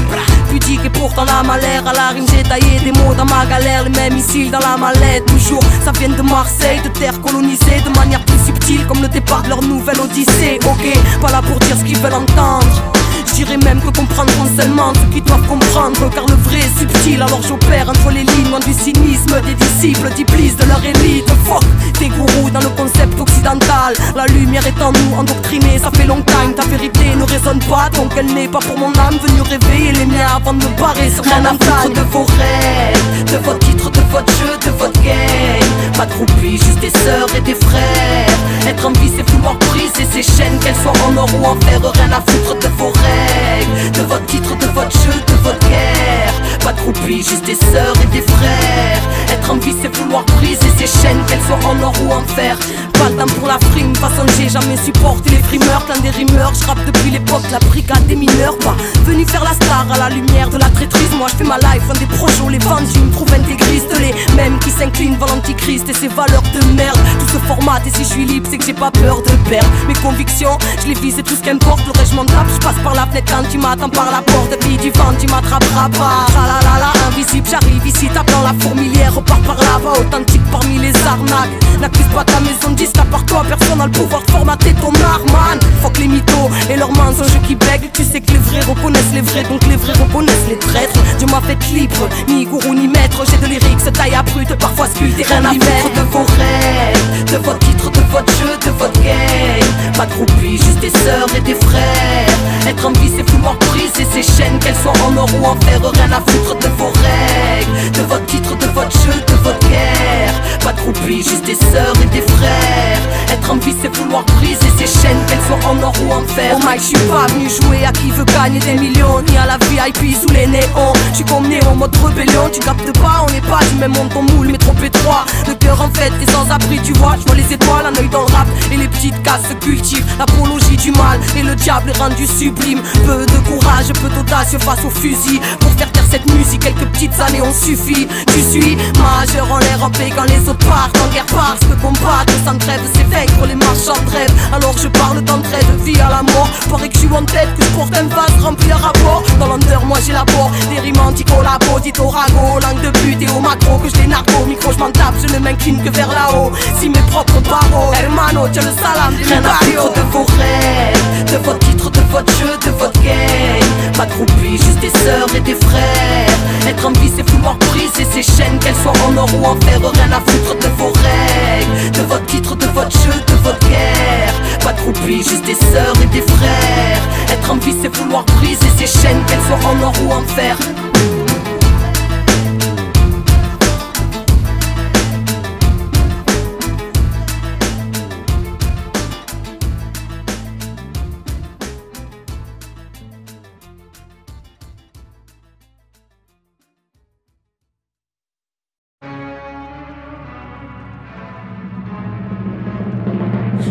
Pudique et pourtant la malheur, à la rime j'ai taillé des mots dans ma galère. Les mêmes missiles dans la mallette, toujours ça vient de Marseille, de terre colonisée de manière plus subtile, comme le départ de leur nouvelle odyssée. Ok, pas là pour dire ce qu'ils veulent entendre. Je dirais même que comprendront seulement ceux qui doivent comprendre, car le vrai est subtil. Alors j'opère entre les lignes, loin du cynisme des disciples d'Iblis, de leur élite. Fuck tes gourous dans le concept occidental. La lumière est en nous, endoctrinée, ça fait longtemps. Ta vérité ne résonne pas, donc elle n'est pas pour mon âme. Venue réveiller les miens avant de me barrer sur ma montagne. De vos rêves, de votre titre, de votre jeu, de votre game. Pas de groupies, juste des sœurs et des frères. Être en vie c'est vouloir briser ces chaînes, qu'elles soient en or ou en fer. Rien à foutre de vos règles, de votre titre, de votre jeu, de votre guerre. Pas de groupies, juste des sœurs et des frères. Être en vie c'est vouloir briser ces chaînes, qu'elles soient en or ou en fer. Pas le temps pour la frime, façon j'ai jamais supporté les frimeurs. Plein des rimeurs, je rappe depuis l'époque la brigade des mineurs. Pas venu faire la star à la lumière de la traîtrise. Moi je fais ma life, un des projets, les vendus me trouvent intégriste. Les mêmes qui s'inclinent vers l'antichrist et ses valeurs de merde. Tout se formate et si je suis libre c'est que j'ai pas peur de perdre mes convictions, je les vise et tout ce qu'importe. Le reste je m'en tape, je passe par la fenêtre quand tu m'attends par la porte. Et puis du vent tu m'attraperas pas. Tralalala, invisible, j'arrive ici tapant la fourmilière. Repars par là-bas, authentique parmi les arnaques. N'accuse pas ta maison de disque, à part toi personne n'a le pouvoir de formater ton art, man. Fuck les mythos et leurs mensonges qui bèguent. Tu sais que les vrais reconnaissent les vrais, donc les vrais reconnaissent les traîtres. Dieu m'a fait libre, ni gourou ni maître. J'ai de lyrics, taille à brute, parfois sculpté. Rien à mettre de vos rêves, de votre titre, de votre jeu, de votre game. Pas de groupies, juste des sœurs et des frères. Être en vie c'est vouloir briser ces chaînes, qu'elles soient en or ou en fer. Rien à foutre de vos règles, de votre titre, de votre jeu, de votre guerre. Pas de groupies, juste des sœurs et des frères. Être en vie c'est vouloir briser ces chaînes, qu'elles soient en or ou en fer. Oh Mike, je suis pas venu jouer à qui veut gagner des millions, ni à la VIP sous les néons. Je suis comme né en mode rébellion, tu captes pas, on n'est pas du même monde, ton moule mais trop étroit. Le cœur en fait est sans abri, tu vois, je vois les étoiles, un œil dans le rap. Et les petites casses se cultivent, l'apologie du mal. Et le diable est rendu sublime. Peu de courage, peu d'audace face au fusil. Pour faire taire cette musique, quelques petites années ont suffi. Tu suis majeur en l'air en paix quand les autres partent en guerre, parce que combattre sans trêve c'est vaincre les marchands de rêve. Alors je parle d'entraide, de vie à la mort. Paraît que je suis en tête, que je porte un vase rempli à rapport. Dans l'undeur moi j'élabore des rimes anti-collabo, dit au ragot, langue de pute et au macro. Que je les narco, au micro je m'en tape, je ne m'incline que vers là-haut. Si mes propres barreaux, hermano, tiens le salam des rien à foutre de vos rêves, de votre titre, de votre jeu, de votre game. Pas de groupies, juste des sœurs et des frères. Être en vie c'est vouloir briser ces chaînes, qu'elles soient en or ou en fer. Rien à foutre de vos règles, de votre titre, de votre jeu, de votre guerre. Pas de groupies, juste des sœurs et des frères. Être en vie c'est vouloir briser ces chaînes, qu'elles soient en or ou en fer.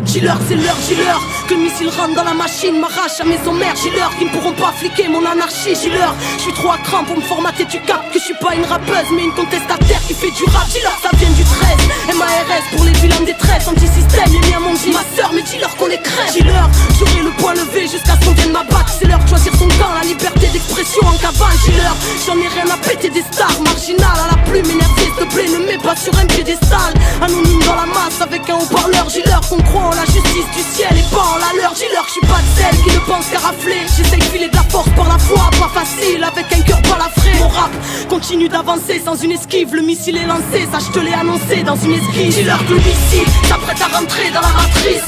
Dis-leur, c'est l'heure, dis-leur que le missile rentre dans la machine, m'arrache à maison mère. Dis-leur qu'ils ne pourront pas fliquer mon anarchie. Dis-leur, je suis trop à cran pour me formater. Tu captes que je suis pas une rappeuse mais une contestataire qui fait du rap. Dis-leur, ça vient du 13, MARS pour les vilains en détresse. Anti-système, les liens mon ma soeur, mais dis-leur qu'on les crève. Dis-leur, j'aurai le poing levé jusqu'à ce qu'on vienne m'abattre. C'est l'heure de choisir son camp, la liberté d'expression en cavale. Dis-leur, j'en ai rien à péter des stars. Marginal à la plume énervée, s'il te plaît, ne mets pas sur un piédestal. Anonyme dans la masse avec un haut-parleur. Dis-leur qu'on croit en la justice du ciel et pas en la leur. Dis-leur, je suis pas de celle qui ne pense qu'à rafler. J'essaye de filer de la force par la foi, pas facile avec un cœur balafré. Mon rap continue d'avancer sans une esquive. Le missile est lancé, ça je te l'ai annoncé dans une esquive. Dis-leur que le missile s'apprête à rentrer dans la matrice.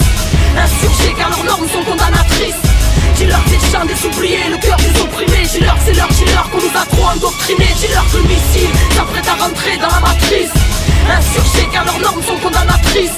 Insurgés car leurs normes sont condamnatrices. Dis-leur que c'est le chant des oubliés, le cœur des opprimés. Dis-leur c'est l'heure, dis-leur qu'on nous a trop endoctrinés. Dis-leur que le missile s'apprête à rentrer dans la matrice. Insurgés car leurs normes sont condamnatrices.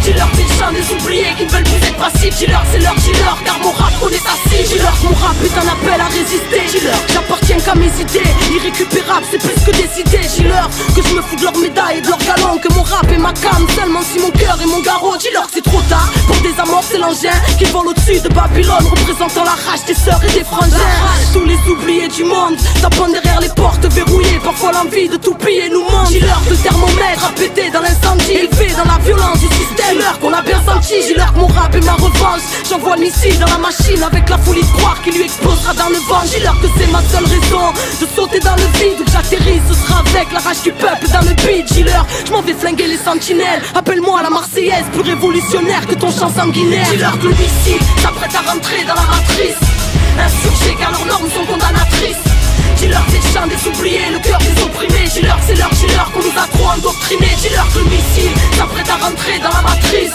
Dis-leur c'est le chant des oubliés qui ne veulent plus être passifs. Dis-leur c'est l'heure, dis-leur car mon rap on est assis. Dis-leur que mon rap est un appel à résister. Dis-leur j'appartiens qu'à mes idées, irrécupérables c'est plus que des idées. Dis-leur que je me fous de leurs médailles et de leurs galons, que mon rap est ma cam seulement si mon cœur est mon garrot. Dis-leur que c'est trop tard pour désamorcer l'engin qui vole au-dessus de Babylone, représentant la rage des sœurs et des frangins. Tous les oubliés du monde tapant derrière les portes verrouillées, parfois l'envie de tout piller nous monte. Dis-leur que le thermomètre a pété dans l'incendie, élevé dans la violence du système. Dis-leur qu'on a bien senti, dis-leur que mon rap est ma revanche. J'envoie le missile dans la machine avec la folie de croire qu'il lui explosera dans le vent. Dis-leur que c'est ma seule raison de sauter dans le vide, où que j'atterrisse ce sera avec la rage du peuple dans le beat. Dis-leur, je m'en vais flinguer les sentinelles, appelle-moi la Marseillaise, plus révolutionnaire que ton chant sanguinaire. Dis-leur que le missile s'apprête à rentrer dans la matrice. Insurgés car leurs normes sont condamnatrices. Dis-leur c'est le chant des oubliés, le cœur des opprimés. Dis-leur c'est l'heure, dis-leur qu'on nous a trop endoctrinés. Dis-leur que le missile s'apprête à rentrer dans la matrice.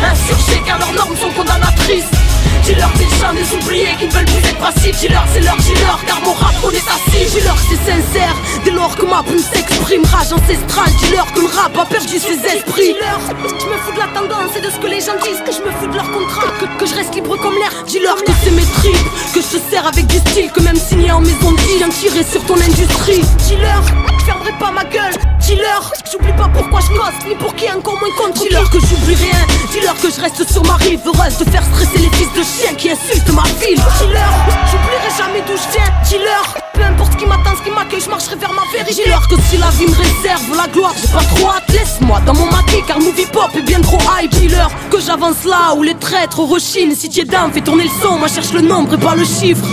Insurgés car leurs normes sont condamnatrices. Dis-leur c'est le chant des oubliés qui ne veulent plus être passifs. Dis-leur c'est l'heure, dis-leur car mon rap on est assis. Dis-leur que c'est sincère dès lors que ma plume s'exprime. Rage ancestrale, dis-leur que le rap a perdu ses esprits. Dis-leur, je me fous de la tendance et de ce que les gens disent, que je me fous de leurs contraintes, que je reste libre comme l'air. Dis-leur que c'est mes tripes, que je te sers avec du style, que même signé en maison de vie, viens tirer sur ton industrie. Dis-leur, je fermerai pas ma gueule. Dis-leur, j'oublie pas pourquoi je gosse, ni pour qui encore moins compte. Dis-leur que j'oublie rien, dis-leur que je reste sur ma rive, heureuse de faire stresser les fils de chiens qui insultent ma ville. Dis-leur, j'oublierai jamais d'où je viens. Dis-leur, peu importe ce qui m'attend, ce qui m'accueille, je marcherai vers ma vérité. Dis-leur que si la vie me réserve la gloire, j'ai pas trop hâte, laisse-moi dans mon maquis car movie pop est bien trop hype. Dis-leur que j'avance là où les traîtres rechinent. Si tu es down, fais tourner le son, moi cherche le nombre et pas le chiffre.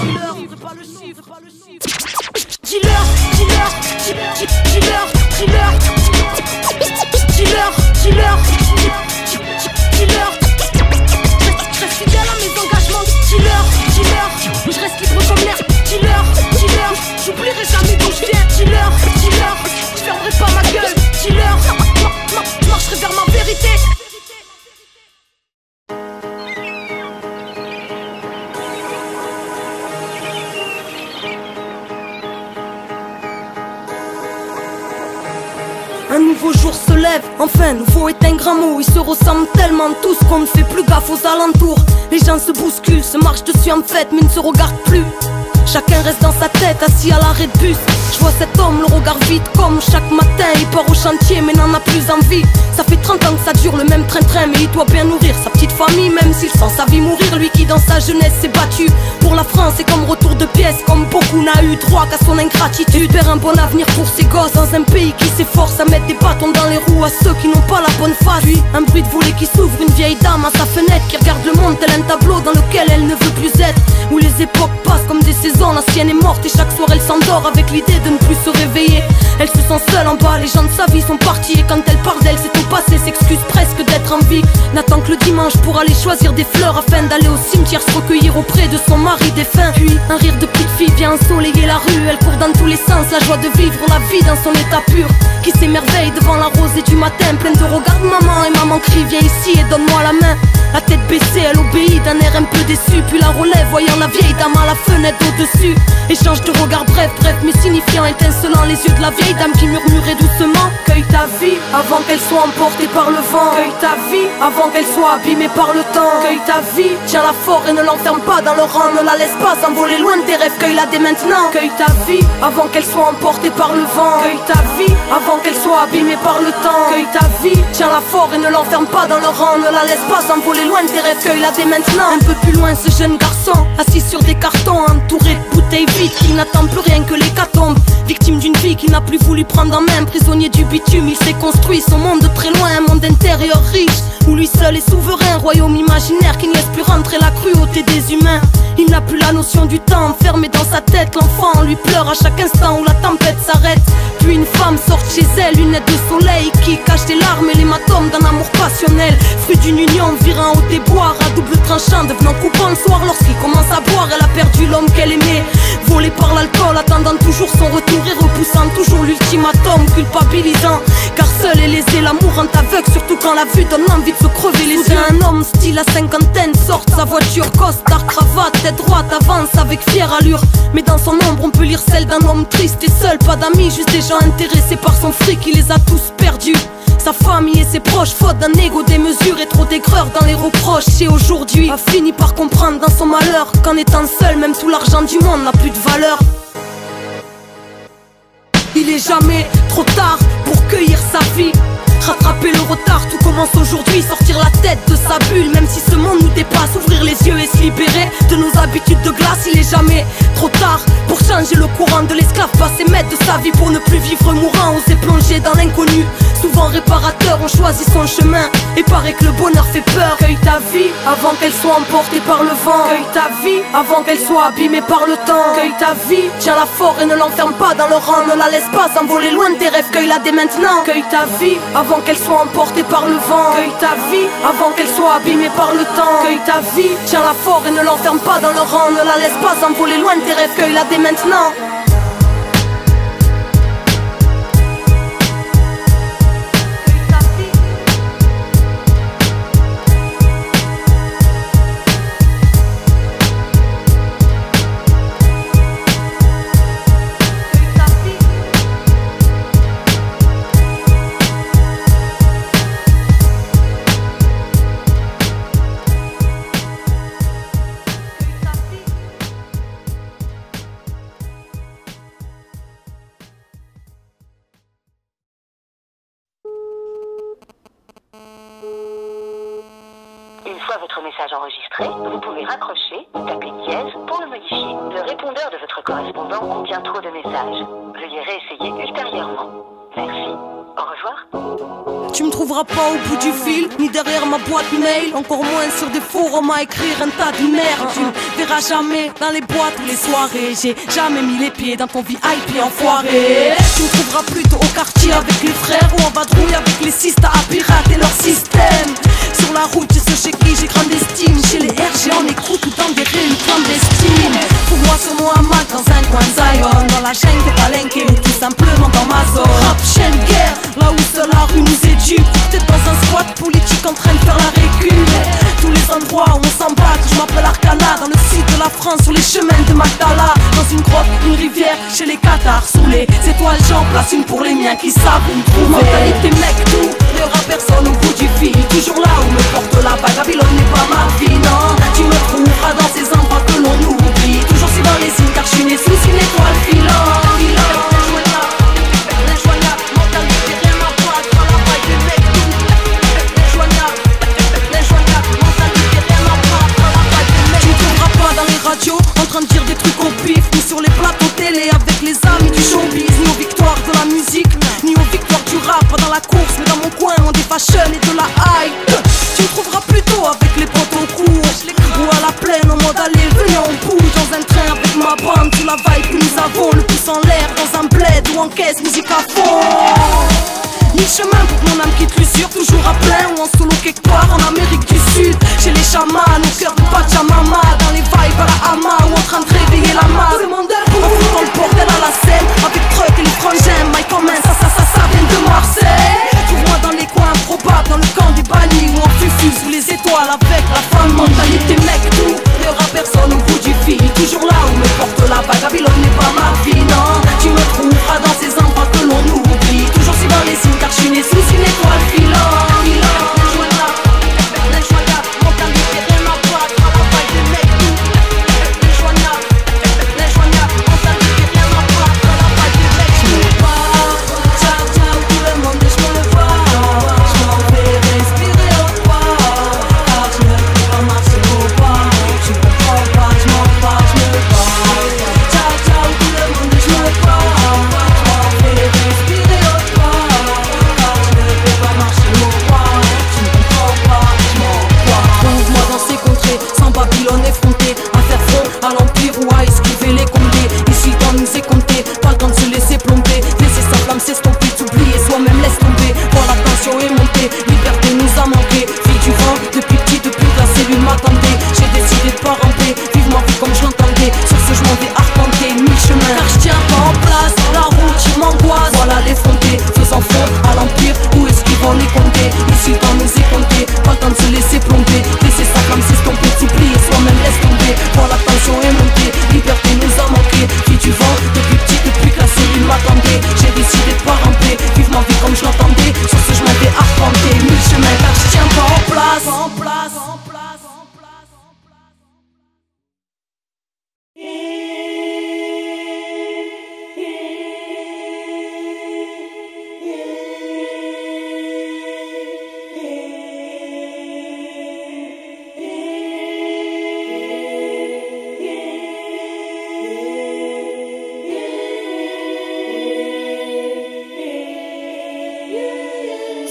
Dis-leur, dis-leur, dis-leur, dis-leur, dis-leur, dis-leur, dis-leur. Je reste fidèle à mes engagements. Dis-leur, dis-leur, je reste libre comme l'air. Dis-leur, dis-leur, j'oublierai jamais d'où je viens. Dis-leur, dis-leur, je fermerai pas ma gueule. Dis-leur, je marcherai vers ma vérité. Enfin, nouveau est un grand mot, ils se ressemblent tellement tous qu'on ne fait plus gaffe aux alentours. Les gens se bousculent, se marchent dessus en fête, mais ne se regardent plus. Chacun reste dans sa tête, assis à l'arrêt de bus. Je vois cet homme, le regard vide comme chaque matin. Il part au chantier mais n'en a plus envie. Ça fait 30 ans que ça dure le même train-train, mais il doit bien nourrir sa petite famille, même s'il sent sa vie mourir. Lui qui dans sa jeunesse s'est battu pour la France et comme retour de pièce, comme beaucoup n'a eu droit qu'à son ingratitude. Perd un bon avenir pour ses gosses dans un pays qui s'efforce à mettre des bâtons dans les roues à ceux qui n'ont pas la bonne face. Puis un bruit de volet qui s'ouvre, une vieille dame à sa fenêtre qui regarde le monde tel un tableau dans lequel elle ne veut plus être. Où les époques passent comme des saisons, l'ancienne est morte et chaque soir elle s'endort avec l'idée de ne plus se réveiller. Elle se sent seule en bas, les gens de sa vie sont partis et quand elle parle d'elle c'est au passé, s'excuse presque d'être en vie. N'attend que le dimanche pour aller choisir des fleurs afin d'aller au cimetière se recueillir auprès de son mari défunt. Puis un rire de petite fille vient ensoleiller la rue, elle court dans tous les sens, la joie de vivre la vie dans son état pur. Qui s'émerveille devant la rosée du matin, pleine de regards de maman, et maman crie viens ici et donne-moi la main. La tête baissée, elle obéit d'un air un peu déçu, puis la relève voyant la vieille dame à la fenêtre au-dessus. Échange de regards bref mais signifiant, étincelant les yeux de la vieille dame qui murmurait doucement: cueille ta vie avant qu'elle soit emportée par le vent. Cueille ta vie avant qu'elle soit abîmée par le temps. Cueille ta vie, tiens-la fort et ne l'enferme pas dans le rang. Ne la laisse pas s'envoler loin de tes rêves, cueille-la dès maintenant. Cueille ta vie avant qu'elle soit emportée par le vent. Cueille ta vie avant qu'elle soit abîmée par le temps. Cueille ta vie, tiens-la fort et ne l'enferme pas dans le rang. Ne la laisse pas s'envoler loin de tes rêves, cueille-la dès maintenant. Un peu plus loin ce jeune garçon, assis sur des cartons, entouré de bouteilles vides, qui n'attend plus rien que l'hécatombe. Victime d'une vie qu'il n'a plus voulu prendre en main, prisonnier du bitume, il s'est construit son monde de très loin. Un monde intérieur riche, où lui seul est souverain. Royaume imaginaire qui ne laisse plus rentrer la cruauté des humains. Il n'a plus la notion du temps, enfermé dans sa tête. L'enfant lui pleure à chaque instant où la tempête s'arrête. Puis une femme sort chez elle, lunettes de soleil, qui cache des larmes et l'hématome d'un amour passionnel. Fruit d'une union virant au déboire, à double tranchant, devenant coupant le soir. Lorsqu'il commence à boire, elle a perdu l'homme qu'elle aimait. Volé par l'alcool, attendant toujours son retour et repoussant toujours l'ultimatum, culpabilisant. Car seul est lésé, l'amour rend aveugle, surtout quand la vue donne envie de se crever les yeux. Un homme style à cinquantaine sort sa voiture, costard, cravate, tête droite, avance avec fière allure. Mais dans son ombre on peut lire celle d'un homme triste et seul, pas d'amis, juste des gens intéressés par son fric, il les a tous perdus. Sa famille et ses proches, faute d'un égo démesuré, trop d'aigreur dans les reproches. Et aujourd'hui a fini par comprendre dans son malheur qu'en étant seul, même tout l'argent du monde n'a plus de valeur. Il est jamais trop tard pour cueillir sa vie. Rattraper le retard, tout commence aujourd'hui. Sortir la tête de sa bulle, même si ce monde nous dépasse. Ouvrir les yeux et se libérer de nos habitudes de glace. Il est jamais trop tard pour changer le courant de l'esclave, passer maître de sa vie pour ne plus vivre mourant. Oser plonger dans l'inconnu, souvent réparateur, on choisit son chemin. Et paraît que le bonheur fait peur. Cueille ta vie avant qu'elle soit emportée par le vent. Cueille ta vie avant qu'elle soit abîmée par le temps. Cueille ta vie, tiens-la fort et ne l'enferme pas dans le rang. Ne la laisse pas s'envoler loin de tes rêves, cueille-la dès maintenant. Cueille ta vie avant qu'elle soit emportée par le vent. Cueille ta vie avant qu'elle soit abîmée par le temps. Cueille ta vie, tiens-la fort et ne l'enferme pas dans le rang. Ne la laisse pas s'envoler loin de tes rêves, cueille-la dès maintenant. Une fois votre message enregistré, vous pouvez raccrocher ou taper dièse pour le modifier. Le répondeur de votre correspondant contient trop de messages. Veuillez réessayer ultérieurement. Merci. Au revoir. Tu me trouveras pas au bout du fil, ni derrière ma boîte mail, encore moins sur des forums à écrire un tas de merde. Tu me verras jamais dans les boîtes ou les soirées. J'ai jamais mis les pieds dans ton VIP enfoiré. Tu me trouveras plutôt au quartier avec les frères, ou en vadrouille avec les sistas à pirater leur système. Sur la route, c'est ceux chez qui j'ai grande estime. Chez les RG en écoute ou dans des réunions clandestines. Pour moi sur Mohamed dans un coin de Zion, dans la chaîne de Palenque ou tout simplement dans ma zone. Rap, chaîne, guerre, là où seule la rue nous éduque. Peut-être dans un squat politique en train de faire la récup. Tous les endroits où on s'en bat, je m'appelle Arcana. Dans le sud de la France, sur les chemins de Magdala. Dans une grotte, une rivière, chez les cathares. Sous les étoiles, j'en place une pour les miens qui savent où me trouver. Mentalité mec, tout, il y aura personne au bout du fil. Toujours là où me porte la vague, Babylone n'est pas ma vie, non. Tu me trouveras dans ces endroits que l'on oublie. Toujours si dans les signes, car je suis né sous une étoile filante. En train de dire des trucs au pif, ni sur les plateaux télé avec les amis du showbiz, ni aux victoires de la musique, ni aux victoires du rap. Pas dans la course, mais dans mon coin, on des fashion et de la hype. Tu me trouveras plutôt avec les potes au cours, ou à la plaine en mode allez, venez on bouge. Dans un train avec ma bande, sous la vibe que nous avons, le pouce en l'air, dans un bled ou en caisse, musique à fond. Ni chemin pour que mon âme quitte l'usure, toujours à plein ou en solo quelque part en Amérique du Sud. Chez les chamans, au cœur de Pachamama, dans les vibes à la hama ou en train de réveiller la masse. Tout le monde en foutant le bordel à la scène, avec truck et les frangins, Mike en main, ça vient de Marseille. Trouve-moi dans les coins improbables, dans le camp des bannis ou en fufus sous les étoiles avec la femme. Mentalité mec, tout, il y aura personne au bout du fil. Toujours là où me porte la vague, Babylone n'est pas ma vie, non. Tu me trouveras dans ces endroits que l'on oublie. Toujours si dans les signes, car je suis né sous une étoile filante.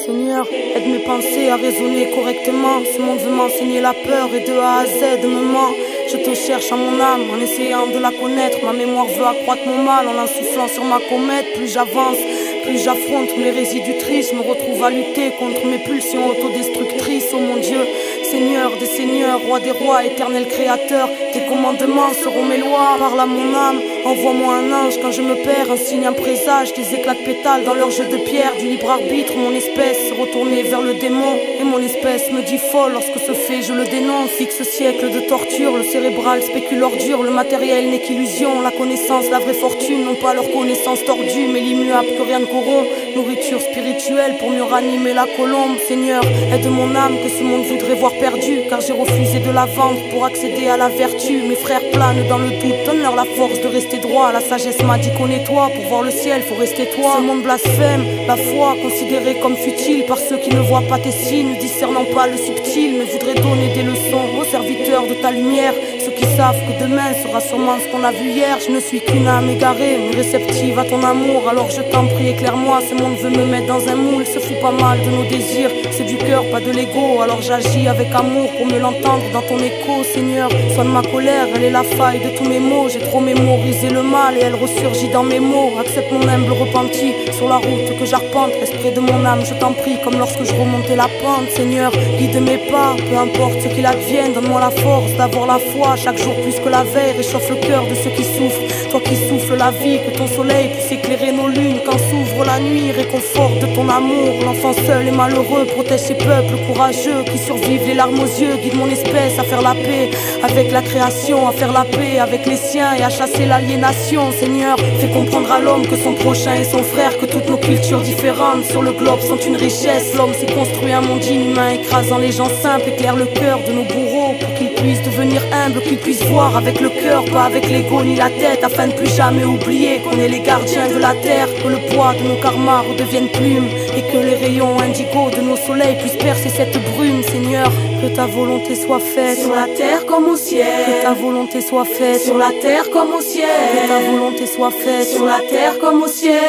Seigneur, aide mes pensées à raisonner correctement. Ce monde veut m'enseigner la peur et de A à Z me ment. Je te cherche à mon âme en essayant de la connaître. Ma mémoire veut accroître mon mal en soufflant sur ma comète. Plus j'avance, plus j'affronte mes résidus tristes. Je me retrouve à lutter contre mes pulsions autodestructrices. Oh mon Dieu, Seigneur des seigneurs, roi des rois, éternel créateur, tes commandements seront mes lois. Parle à mon âme, envoie-moi un ange quand je me perds, un signe, un présage, des éclats de pétales dans leur jeu de pierre, du libre arbitre. Mon espèce s'est retournée vers le démon et mon espèce me dit folle lorsque ce fait je le dénonce. Fixe siècle de torture, le cérébral spécule ordure, le matériel n'est qu'illusion, la connaissance, la vraie fortune n'ont pas leur connaissance tordue, mais l'immuable que rien ne corrompt. Nourriture spirituelle pour mieux ranimer la colombe. Seigneur, aide mon âme que ce monde voudrait voir perdue, car j'ai refusé de la vendre pour accéder à la vertu. Mes frères planent dans le doute, donne-leur la force de rester droit. La sagesse m'a dit connais-toi, pour voir le ciel faut rester toi. Ce monde blasphème, la foi considérée comme futile par ceux qui ne voient pas tes signes, ne discernant pas le subtil, mais voudraient donner des leçons aux serviteurs de ta lumière. Ceux qui savent que demain sera sûrement ce qu'on a vu hier. Je ne suis qu'une âme égarée, mais réceptive à ton amour. Alors je t'en prie, éclaire-moi, ce monde veut me mettre dans un moule. Se fout pas mal de nos désirs, c'est du cœur, pas de l'ego. Alors j'agis avec amour pour me l'entendre dans ton écho. Seigneur, soigne ma colère, elle est la faille de tous mes mots. J'ai trop mémorisé le mal et elle ressurgit dans mes mots. Accepte mon humble repenti sur la route que j'arpente. Reste près de mon âme, je t'en prie, comme lorsque je remontais la pente. Seigneur, guide mes pas, peu importe ce qu'il advienne. Donne-moi la force d'avoir la foi, toi chaque jour plus que la veille. Réchauffe le cœur de ceux qui souffrent. Toi qui souffles la vie, que ton soleil puisse éclairer nos lunes quand s'ouvre la nuit. Réconforte de ton amour l'enfant seul et malheureux. Protège ces peuples courageux qui survivent les larmes aux yeux. Guide mon espèce à faire la paix avec la création, à faire la paix avec les siens et à chasser l'aliénation. Seigneur, fais comprendre à l'homme que son prochain est son frère, que toutes nos cultures différentes sur le globe sont une richesse. L'homme s'est construit un monde inhumain, écrasant les gens simples. Éclaire le cœur de nos bourreaux pour qu'ils puissent devenir humbles, qu'ils puissent voir avec le cœur, pas avec l'ego ni la tête, afin de plus jamais oublier qu'on est les gardiens de la terre. Que le poids de nos karmas redevienne plume et que les rayons indigo de nos soleils puissent percer cette brume. Seigneur, que ta volonté soit faite sur la terre comme au ciel. Que ta volonté soit faite sur la terre comme au ciel. Que ta volonté soit faite sur la terre comme au ciel.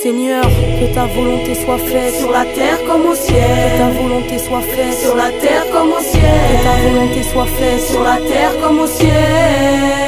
Seigneur, que ta volonté soit faite sur la terre comme au ciel. Que ta volonté soit faite sur la terre comme au ciel. Que ta volonté soit faite sur la terre comme au ciel.